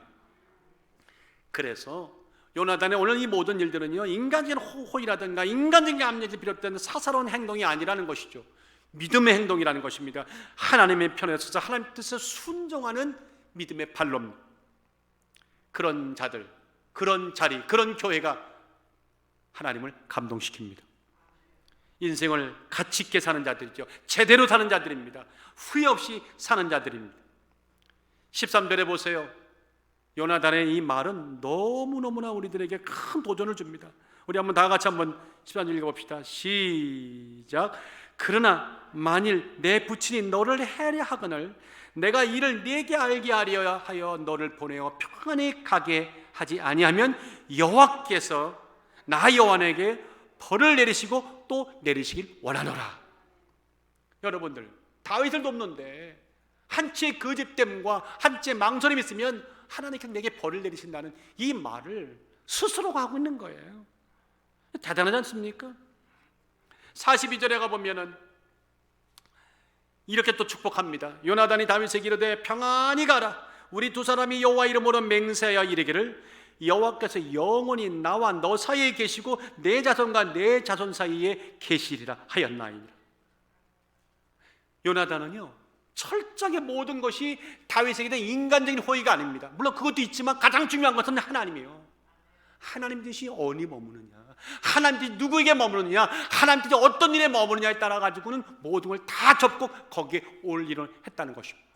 그래서 요나단의 오늘 이 모든 일들은요, 인간적인 호의라든가 인간적인 압력이 비롯된 사사로운 행동이 아니라는 것이죠. 믿음의 행동이라는 것입니다. 하나님의 편에 서서 하나님의 뜻에 순종하는 믿음의 발로입니다. 그런 자들, 그런 자리, 그런 교회가 하나님을 감동시킵니다. 인생을 가치 있게 사는 자들이죠. 제대로 사는 자들입니다. 후회 없이 사는 자들입니다. 13절에 보세요. 요나단의 이 말은 너무너무나 우리들에게 큰 도전을 줍니다. 우리 한번 다 같이 한번 10절 읽어봅시다. 시작. 그러나 만일 내 부친이 너를 해하려 하거늘 내가 이를 네게 알게 하려 하여 너를 보내어 평안히 가게 하지 아니하면 여호와께서 나 여호와에게 벌을 내리시고 또 내리시길 원하노라. 여러분들, 다윗을 돕는데 한치의 거짓됨과 한치의 망설임이 있으면 하나님께서 내게 벌을 내리신다는 이 말을 스스로가 하고 있는 거예요. 대단하지 않습니까? 42절에 가보면은 이렇게 또 축복합니다. 요나단이 다윗에게 이르되 평안히 가라. 우리 두 사람이 여호와 이름으로 맹세하여 이르기를 여호와께서 영원히 나와 너 사이에 계시고 내 자손과 내 자손 사이에 계시리라 하였나이다. 요나단은요, 철저하게 모든 것이 다윗에게 대한 인간적인 호의가 아닙니다. 물론 그것도 있지만 가장 중요한 것은 하나님이에요. 하나님 뜻이 어디 머무느냐, 하나님 뜻이 누구에게 머무느냐, 하나님 뜻이 어떤 일에 머무느냐에 따라 가지고는 모든 걸 다 접고 거기에 올 일을 했다는 것입니다.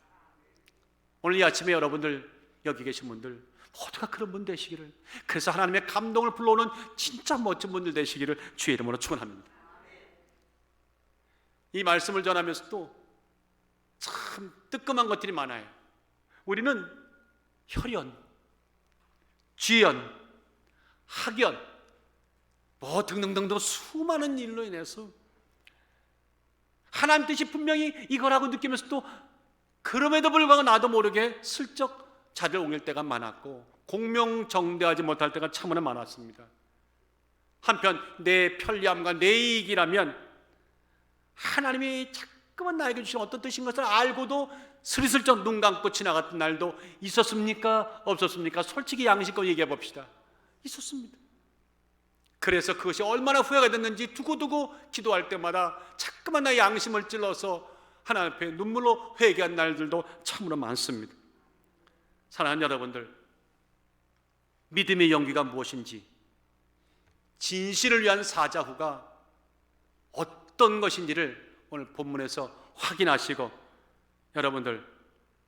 오늘 이 아침에 여러분들 여기 계신 분들 모두가 그런 분 되시기를, 그래서 하나님의 감동을 불러오는 진짜 멋진 분들 되시기를 주의 이름으로 축원합니다. 이 말씀을 전하면서도 참 뜨끔한 것들이 많아요. 우리는 혈연, 쥐연, 학연, 뭐 등등등등 수많은 일로 인해서 하나님 뜻이 분명히 이거라고 느끼면서도 그럼에도 불구하고 나도 모르게 슬쩍 자리를 옮길 때가 많았고 공명정대하지 못할 때가 참으로 많았습니다. 한편 내 편리함과 내 이익이라면 하나님이 자꾸만 나에게 주신 어떤 뜻인 것을 알고도 스리슬쩍 눈 감고 지나갔던 날도 있었습니까? 없었습니까? 솔직히 양심껏 얘기해 봅시다. 있었습니다. 그래서 그것이 얼마나 후회가 됐는지 두고두고 기도할 때마다 자꾸만 나의 양심을 찔러서 하나님 앞에 눈물로 회개한 날들도 참으로 많습니다. 사랑하는 여러분들, 믿음의 연기가 무엇인지, 진실을 위한 사자후가 어떤 것인지를 오늘 본문에서 확인하시고 여러분들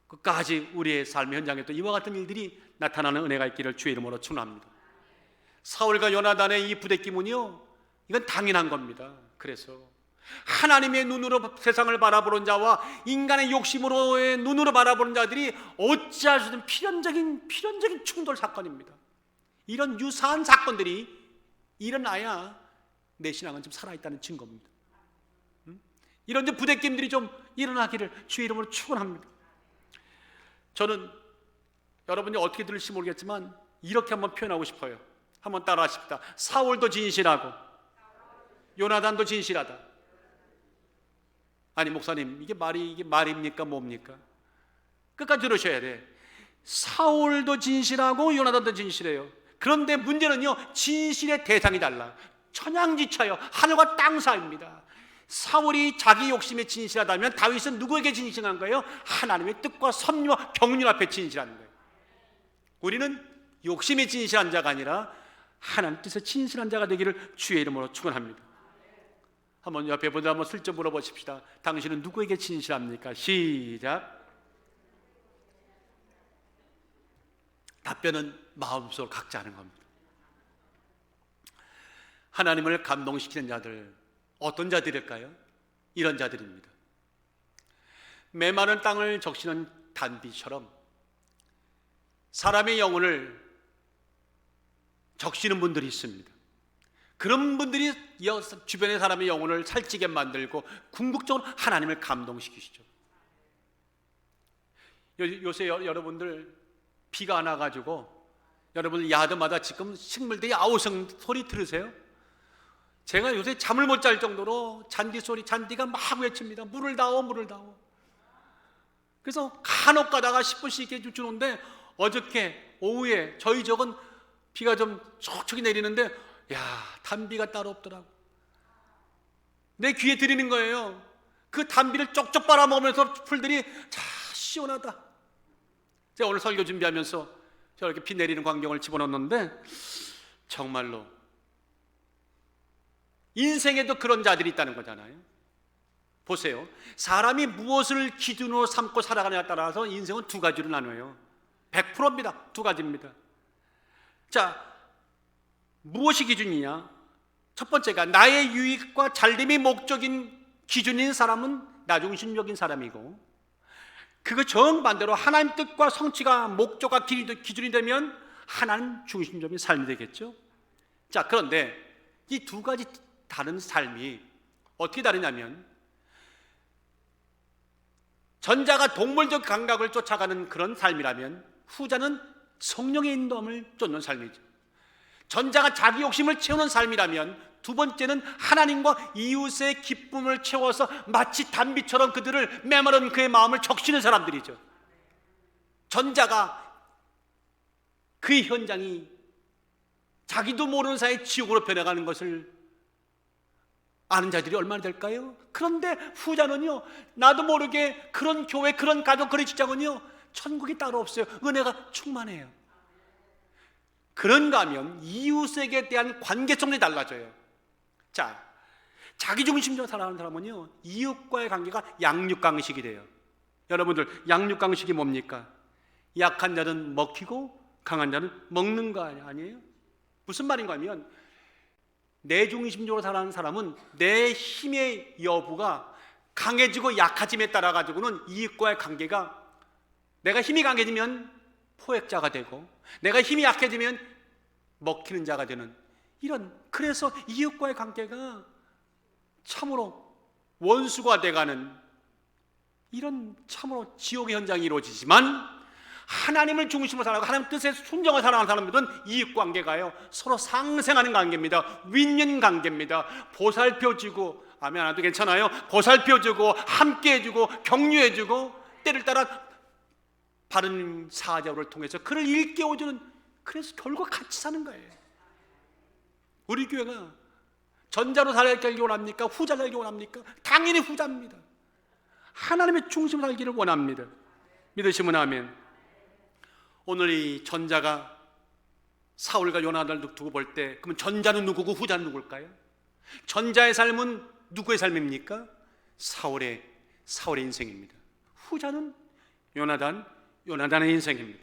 끝까지 우리의 삶의 현장에 또 이와 같은 일들이 나타나는 은혜가 있기를 주의 이름으로 축원합니다. 사울과 요나단의 이 부대끼문이요, 이건 당연한 겁니다. 그래서 하나님의 눈으로 세상을 바라보는 자와 인간의 욕심으로의 눈으로 바라보는 자들이 어찌할 수 없는 필연적인 충돌 사건입니다. 이런 유사한 사건들이 일어나야 내 신앙은 좀 살아있다는 증거입니다. 이런 부대낌들이 좀 일어나기를 주의 이름으로 축원합니다. 저는 여러분이 어떻게 들을지 모르겠지만 이렇게 한번 표현하고 싶어요. 한번 따라 하십시다. 사울도 진실하고 요나단도 진실하다. 아니 목사님, 이게 말입니까 뭡니까? 끝까지 들으셔야 돼. 사울도 진실하고 요나단도 진실해요. 그런데 문제는요, 진실의 대상이 달라. 천양지차요, 하늘과 땅 사이입니다. 사울이 자기 욕심에 진실하다면 다윗은 누구에게 진실한 거예요? 하나님의 뜻과 섭리와 경륜 앞에 진실한 거예요. 우리는 욕심에 진실한 자가 아니라 하나님 뜻에 진실한 자가 되기를 주의 이름으로 축원합니다. 한번 옆에 분들 한번 슬쩍 물어보십시다. 당신은 누구에게 진실합니까? 시작. 답변은 마음속으로 각자 하는 겁니다. 하나님을 감동시키는 자들, 어떤 자들일까요? 이런 자들입니다. 메마른 땅을 적시는 단비처럼 사람의 영혼을 적시는 분들이 있습니다. 그런 분들이 주변의 사람의 영혼을 살찌게 만들고 궁극적으로 하나님을 감동시키시죠. 요새 여러분들 비가 안 와가지고 여러분들 야드마다 지금 식물들이 아우성 소리 들으세요? 제가 요새 잠을 못 잘 정도로 잔디가 막 외칩니다. 물을 다오, 물을 다오. 그래서 간혹 가다가 10분씩 이렇게 주는데 어저께 오후에 저희 적은 비가 좀 촉촉이 내리는데 야, 단비가 따로 없더라고. 내 귀에 들리는 거예요. 그 단비를 쪽쪽 빨아먹으면서 풀들이 자, 시원하다. 제가 오늘 설교 준비하면서 저렇게 비 내리는 광경을 집어넣었는데 정말로 인생에도 그런 자들이 있다는 거잖아요. 보세요. 사람이 무엇을 기준으로 삼고 살아가느냐에 따라서 인생은 두 가지로 나눠요. 100%입니다. 두 가지입니다. 자, 무엇이 기준이냐? 첫 번째가 나의 유익과 잘됨이 목적인 기준인 사람은 나중심적인 사람이고, 그거 정반대로 하나님 뜻과 성취가 목적과 기준이 되면 하나님 중심적인 삶이 되겠죠. 자, 그런데 이 두 가지 다른 삶이 어떻게 다르냐면, 전자가 동물적 감각을 쫓아가는 그런 삶이라면 후자는 성령의 인도함을 쫓는 삶이죠. 전자가 자기 욕심을 채우는 삶이라면 두 번째는 하나님과 이웃의 기쁨을 채워서 마치 단비처럼 그들을 메마른 그의 마음을 적시는 사람들이죠. 전자가 그의 현장이 자기도 모르는 사이에 지옥으로 변해가는 것을 아는 자들이 얼마나 될까요? 그런데 후자는요, 나도 모르게 그런 교회, 그런 가족, 그런 직장은요, 천국이 따로 없어요. 은혜가 충만해요. 그런가 하면 이웃에게 대한 관계성이 달라져요. 자, 자기중심적으로 살아가는 사람은요, 이웃과의 관계가 양육강식이 돼요. 여러분들, 양육강식이 뭡니까? 약한 자는 먹히고 강한 자는 먹는 거 아니에요? 무슨 말인가 하면, 내 중심적으로 살아가는 사람은 내 힘의 여부가 강해지고 약해짐에 따라 가지고는 이익과의 관계가, 내가 힘이 강해지면 포획자가 되고 내가 힘이 약해지면 먹히는 자가 되는, 이런, 그래서 이익과의 관계가 참으로 원수가 돼가는 이런 참으로 지옥의 현장이 이루어지지만, 하나님을 중심으로 살아가고 하나님 뜻에 순종을 살아가는 사람들은 이익관계가요 서로 상생하는 관계입니다. 윈윈 관계입니다. 보살펴주고, 아멘 안 해도 괜찮아요. 보살펴주고 함께해주고 격려해주고 때를 따라 바른 사자를 통해서 그를 일깨워주는, 그래서 결국 같이 사는 거예요. 우리 교회가 전자로 살기 원합니까? 후자로 살기 원합니까? 당연히 후자입니다. 하나님의 중심으로 살기를 원합니다. 믿으시면 아멘. 오늘 이 전자가 사울과 요나단을 두고 볼 때, 그러면 전자는 누구고 후자는 누굴까요? 전자의 삶은 누구의 삶입니까? 사울의 인생입니다. 후자는 요나단의 인생입니다.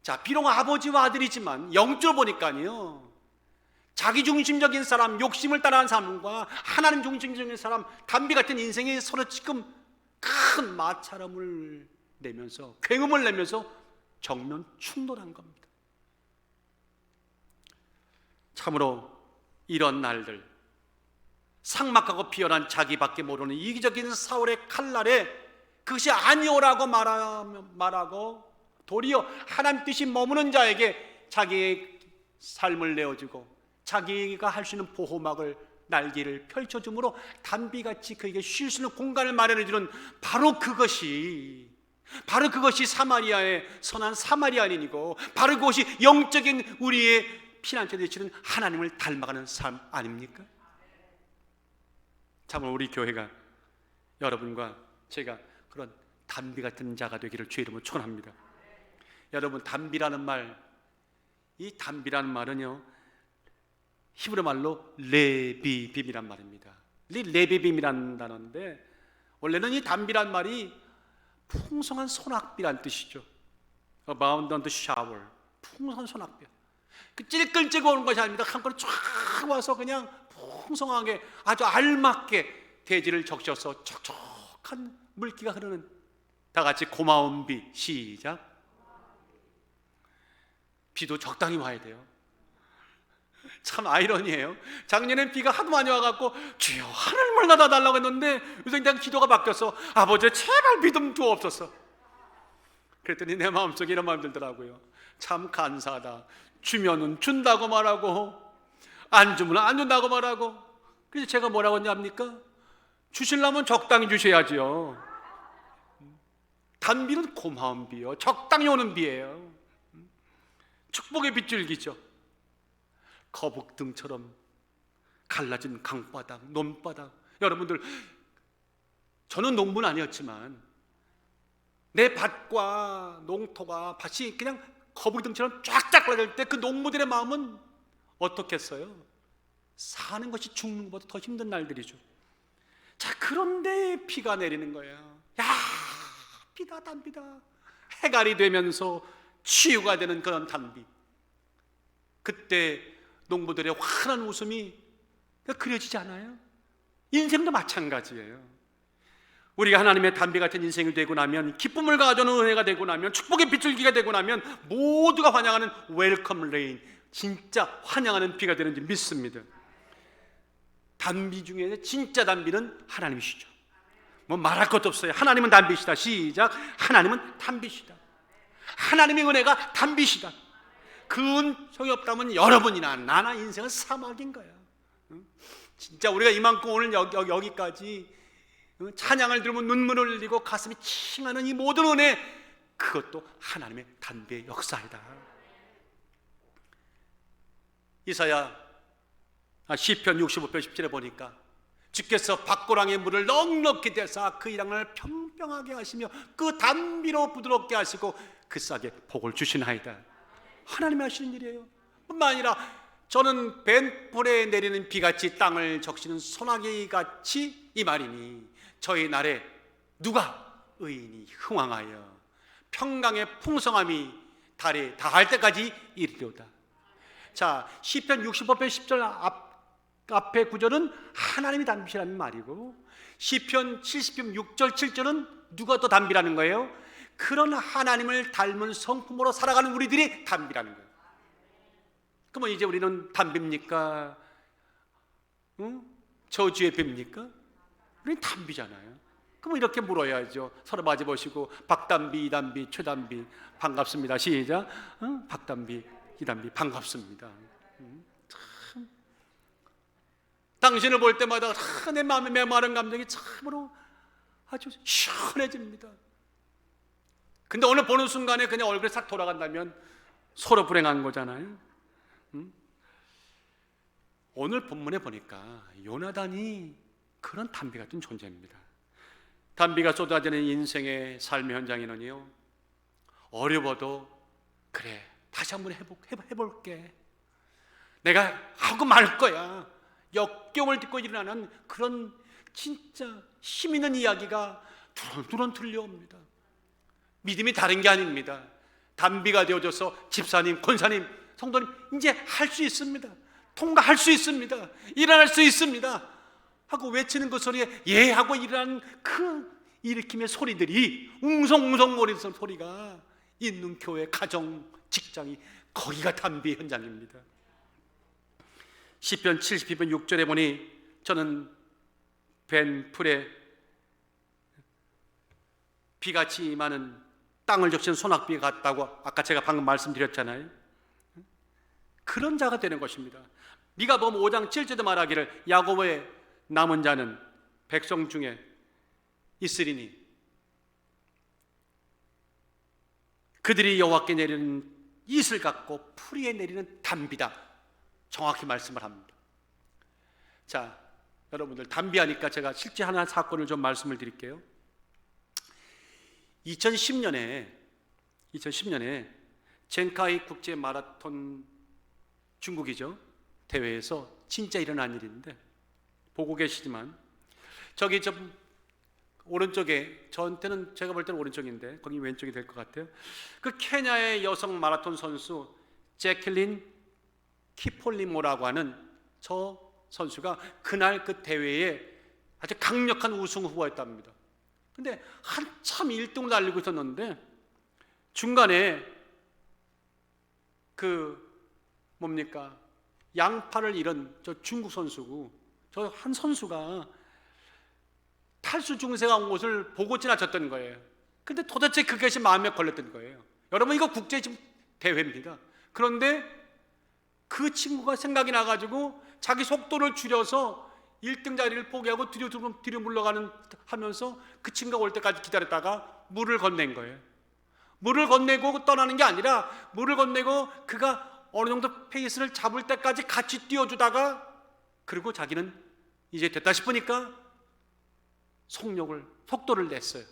자, 비록 아버지와 아들이지만 영적으로 보니까요, 자기중심적인 사람, 욕심을 따라하는 사람과 하나님 중심적인 사람, 담비 같은 인생이 서로 지금 큰 마찰음을 내면서, 굉음을 내면서 정면 충돌한 겁니다. 참으로 이런 날들, 삭막하고 비열한 자기밖에 모르는 이기적인 사울의 칼날에 그것이 아니오라고 말하고 도리어 하나님 뜻이 머무는 자에게 자기의 삶을 내어주고 자기가 할 수 있는 보호막을, 날개를 펼쳐줌으로 담비같이 그에게 쉴 수 있는 공간을 마련해주는 바로 그것이 사마리아의 선한 사마리아인이고, 바로 그것이 영적인 우리의 피난처 되시는 하나님을 닮아가는 삶 아닙니까? 참으로 우리 교회가 여러분과 제가 그런 담비 같은 자가 되기를 주의 이름으로 축원합니다. 여러분, 담비라는 말, 이 담비라는 말은요, 히브리 말로 레비빔이란 말입니다. 이 레비빔이라는 단어인데, 원래는 이 담비란 말이 풍성한 소낙비란 뜻이죠. Abundant shower, 풍성한 소낙비. 그 찔끔찔끔 오는 것이 아닙니다. 한 번에 쫙 와서 그냥 풍성하게 아주 알맞게 대지를 적셔서 촉촉한 물기가 흐르는, 다 같이 고마운 비, 시작. 비도 적당히 와야 돼요. 참 아이러니해요. 작년엔 비가 하도 많이 와갖고 주여 하늘물 나다달라고 했는데 요새 그냥 기도가 바뀌어서 아버지 제발 비 좀 주옵소서. 그랬더니 내 마음속에 이런 마음이 들더라고요. 참 간사하다. 주면은 준다고 말하고 안 주면 안 준다고 말하고. 그래서 제가 뭐라고 했냐합니까? 주시려면 적당히 주셔야지요. 단비는 고마운 비요, 적당히 오는 비예요. 축복의 빗줄기죠. 거북등처럼 갈라진 강바닥, 논바닥. 여러분들, 저는 농부는 아니었지만 내 밭과 농토가 밭이 그냥 거북등처럼 쫙쫙 갈라질 때 그 농부들의 마음은 어떻겠어요? 사는 것이 죽는 것보다 더 힘든 날들이죠. 자, 그런데 비가 내리는 거예요. 야, 비다 단비다. 해갈이 되면서 치유가 되는 그런 단비. 그때 농부들의 환한 웃음이 그려지지 않아요? 인생도 마찬가지예요. 우리가 하나님의 단비 같은 인생이 되고 나면, 기쁨을 가져오는 은혜가 되고 나면, 축복의 빗줄기가 되고 나면 모두가 환영하는 웰컴 레인, 진짜 환영하는 비가 되는지 믿습니다. 단비 중에 진짜 단비는 하나님이시죠. 뭐 말할 것도 없어요. 하나님은 단비시다. 시작. 하나님은 단비시다. 하나님의 은혜가 단비시다. 그 은총이 없다면 여러분이나 나나 인생은 사막인 거야. 진짜 우리가 이만큼 오늘 여기까지 찬양을 들으면 눈물을 흘리고 가슴이 칭하는 이 모든 은혜, 그것도 하나님의 단비의 역사이다. 시편 65편 10절에 보니까 주께서 밭고랑의 물을 넉넉히 대사 그 이랑을 평평하게 하시며 그 단비로 부드럽게 하시고 그 싹에 복을 주시나이다. 하나님이 하시는 일이에요. 뿐만 아니라 저는 벤풀에 내리는 비같이 땅을 적시는 소나기같이 이 말이니 저희 날에 누가 의인이 흥왕하여 평강의 풍성함이 달에 닿을 때까지 이르리로다. 자, 시편 65편 10절 앞에 구절은 하나님이 단비라는 말이고, 시편 70편 6절 7절은 누가 또 단비라는 거예요? 그런 하나님을 닮은 성품으로 살아가는 우리들이 단비라는 거예요. 그러면 이제 우리는 단비입니까? 저주의 비입니까? 우리는 단비잖아요. 그럼 이렇게 물어야죠. 서로 맞아 보시고, 박단비, 이단비, 최단비 반갑습니다. 시작. 박단비, 이단비 반갑습니다. 참, 당신을 볼 때마다 내 마음에 메마른 감정이 참으로 아주 시원해집니다. 근데 오늘 보는 순간에 그냥 얼굴이 싹 돌아간다면 서로 불행한 거잖아요. 오늘 본문에 보니까 요나단이 그런 단비 같은 존재입니다. 단비가 쏟아지는 인생의 삶의 현장에는요, 어려워도 그래 다시 한번 해볼게, 내가 하고 말 거야, 역경을 딛고 일어나는 그런 진짜 힘 있는 이야기가 두런두런 들려옵니다. 믿음이 다른 게 아닙니다. 단비가 되어줘서 집사님, 권사님, 성도님 이제 할 수 있습니다, 통과할 수 있습니다, 일어날 수 있습니다 하고 외치는 그 소리에 예하고 일어나는 그 일으킴의 소리들이, 웅성웅성거리는 소리가 있는 교회, 가정, 직장이 거기가 단비 현장입니다. 시편 72편 6절에 보니 저는 벤풀에 비같이 많은 땅을 적신 소낙비 같다고 아까 제가 방금 말씀드렸잖아요. 그런 자가 되는 것입니다. 미가복음 5장 7절에 말하기를 야곱의 남은 자는 백성 중에 있으리니 그들이 여호와께 내리는 이슬 같고 풀이에 내리는 단비다. 정확히 말씀을 합니다. 자, 여러분들 단비하니까 제가 실제 하나 사건을 좀 말씀을 드릴게요. 2010년에 젠카이 국제 마라톤 중국이죠, 대회에서 진짜 일어난 일인데 보고 계시지만 저기 좀 오른쪽에, 저한테는 제가 볼 때는 오른쪽인데 거기 왼쪽이 될 것 같아요. 그 케냐의 여성 마라톤 선수 제클린 키폴리모라고 하는 저 선수가 그날 그 대회에 아주 강력한 우승 후보였답니다. 근데 한참 1등을 달리고 있었는데 중간에 양팔을 잃은 저 중국 선수고, 저 한 선수가 탈수 증세가 온 것을 보고 지나쳤던 거예요. 근데 도대체 그것이 마음에 걸렸던 거예요. 여러분, 이거 국제 대회입니다. 그런데 그 친구가 생각이 나가지고 자기 속도를 줄여서 1등 자리를 포기하고 뒤로 물러가는 하면서 그 친구가 올 때까지 기다렸다가 물을 건넨 거예요. 물을 건네고 떠나는 게 아니라 물을 건네고 그가 어느 정도 페이스를 잡을 때까지 같이 뛰어주다가, 그리고 자기는 이제 됐다 싶으니까 속도를 냈어요.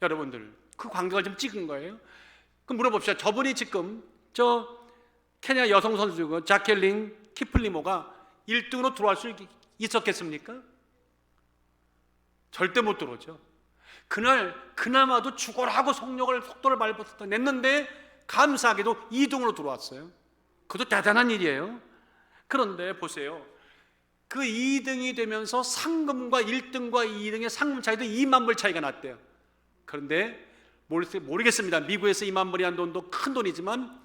여러분들, 그 광경을 좀 찍은 거예요. 그럼 물어봅시다. 저분이 지금 저 케냐 여성 선수 자켈린 키플리모가 1등으로 들어갈 수 있었겠습니까? 절대 못 들어오죠. 그날 그나마도 죽어라고 속도를 밟아서 냈는데 감사하게도 2등으로 들어왔어요. 그것도 대단한 일이에요. 그런데 보세요. 그 2등이 되면서 상금과 1등과 2등의 상금 차이도 2만 불 차이가 났대요. 그런데 모르겠습니다. 미국에서 2만 불이라는 돈도 큰 돈이지만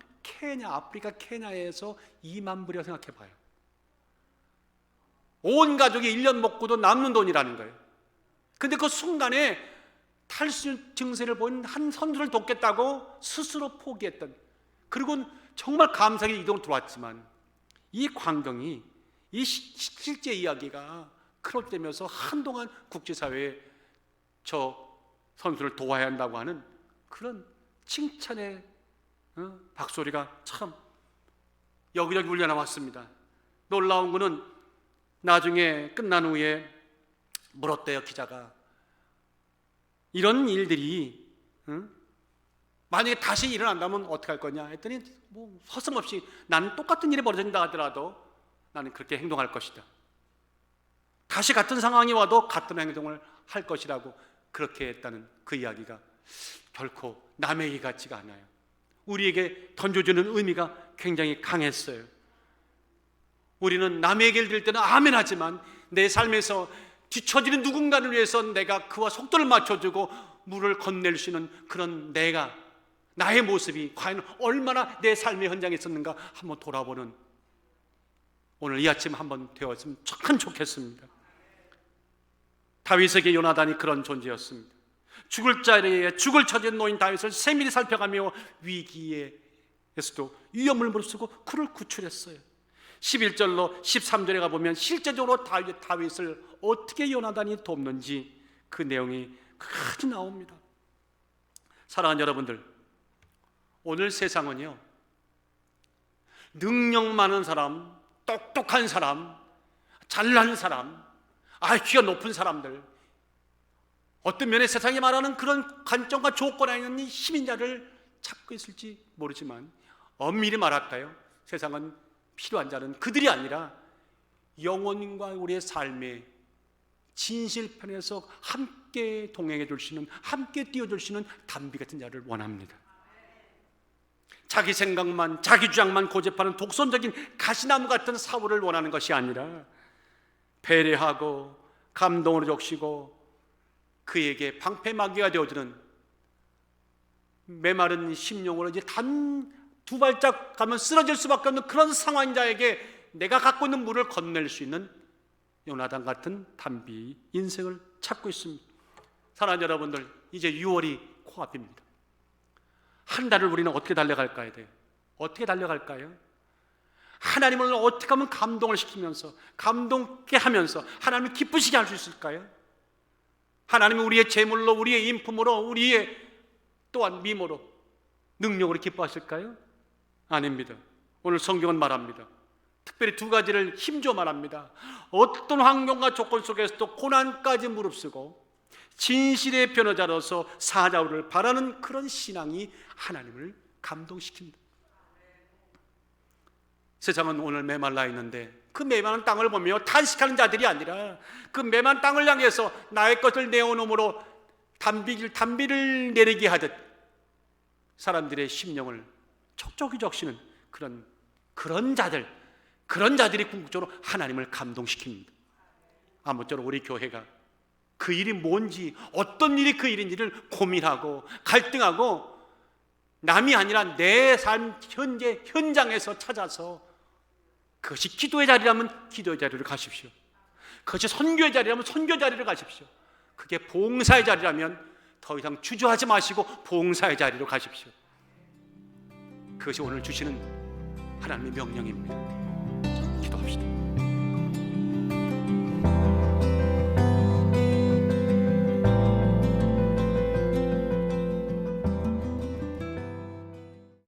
아프리카 케냐에서 2만 불이라고 생각해 봐요. 온 가족이 1년 먹고도 남는 돈이라는 거예요. 근데 그 순간에 탈수 증세를 본 한 선수를 돕겠다고 스스로 포기했던, 그리고 정말 감사하게 이동으로 들어왔지만 이 광경이, 이 실제 이야기가 크로되면서 한동안 국제사회에 저 선수를 도와야 한다고 하는 그런 칭찬의 박소리가 참 여기저기 울려나왔습니다. 놀라운 것은 나중에 끝난 후에 물었대요, 기자가. 이런 일들이 만약에 다시 일어난다면 어떻게 할 거냐 했더니 뭐 서슴없이 나는 똑같은 일이 벌어진다 하더라도 나는 그렇게 행동할 것이다. 다시 같은 상황이 와도 같은 행동을 할 것이라고 그렇게 했다는 그 이야기가 결코 남의 얘기 같지가 않아요. 우리에게 던져주는 의미가 굉장히 강했어요. 우리는 남의 얘기를 들을 때는 아멘 하지만 내 삶에서 뒤처지는 누군가를 위해서 내가 그와 속도를 맞춰주고 물을 건넬 수 있는 그런 나의 모습이 과연 얼마나 내 삶의 현장에 있었는가 한번 돌아보는 오늘 이 아침 한번 되었으면 참 좋겠습니다. 다윗에게 요나단이 그런 존재였습니다. 죽을 자리에 죽을 처진 노인 다윗을 세밀히 살펴가며 위기에서도 위험을 무릅쓰고 그를 구출했어요. 11절로 13절에 가보면 실제적으로 다윗을 어떻게 요나단이 돕는지 그 내용이 아주 나옵니다. 사랑하는 여러분들, 오늘 세상은요, 능력 많은 사람, 똑똑한 사람, 잘난 사람, IQ가 높은 사람들, 어떤 면에 세상이 말하는 그런 관점과 조건 안에 있는 힘인 자를 찾고 있을지 모르지만 엄밀히 말할까요? 세상은 필요한 자는 그들이 아니라 영혼과 우리의 삶의 진실편에서 함께 동행해 줄 수 있는, 함께 뛰어줄 수 있는 담비 같은 자를 원합니다. 자기 생각만, 자기 주장만 고집하는 독선적인 가시나무 같은 사울을 원하는 것이 아니라 배려하고 감동으로 적시고 그에게 방패막이가 되어주는, 메마른 심령으로 이제 단 두 발짝 가면 쓰러질 수밖에 없는 그런 상황인 자에게 내가 갖고 있는 물을 건넬 수 있는 요나단 같은 담비 인생을 찾고 있습니다. 사랑하는 여러분들, 이제 6월이 코앞입니다. 한 달을 우리는 어떻게 달려갈까요? 어떻게 달려갈까요? 하나님을 어떻게 하면 감동을 시키면서, 감동케 하면서 하나님을 기쁘시게 할 수 있을까요? 하나님은 우리의 재물로, 우리의 인품으로, 우리의 또한 미모로, 능력으로 기뻐하실까요? 아닙니다. 오늘 성경은 말합니다. 특별히 두 가지를 힘줘 말합니다. 어떤 환경과 조건 속에서도 고난까지 무릅쓰고 진실의 변호자로서 사자우를 바라는 그런 신앙이 하나님을 감동시킵니다. 세상은 오늘 메말라 있는데 그 메마른 땅을 보며 탄식하는 자들이 아니라 그 메마른 땅을 향해서 나의 것을 내어놓음으로 담비를 내리게 하듯 사람들의 심령을 촉촉히 적시는 그런 자들이 궁극적으로 하나님을 감동시킵니다. 아무쪼록 우리 교회가 그 일이 뭔지, 어떤 일이 그 일인지를 고민하고 갈등하고 남이 아니라 내 삶 현장에서 찾아서, 그것이 기도의 자리라면 기도의 자리를 가십시오. 그것이 선교의 자리라면 선교 자리를 가십시오. 그게 봉사의 자리라면 더 이상 주저하지 마시고 봉사의 자리로 가십시오. 그것이 오늘 주시는 하나님의 명령입니다. 기도합시다.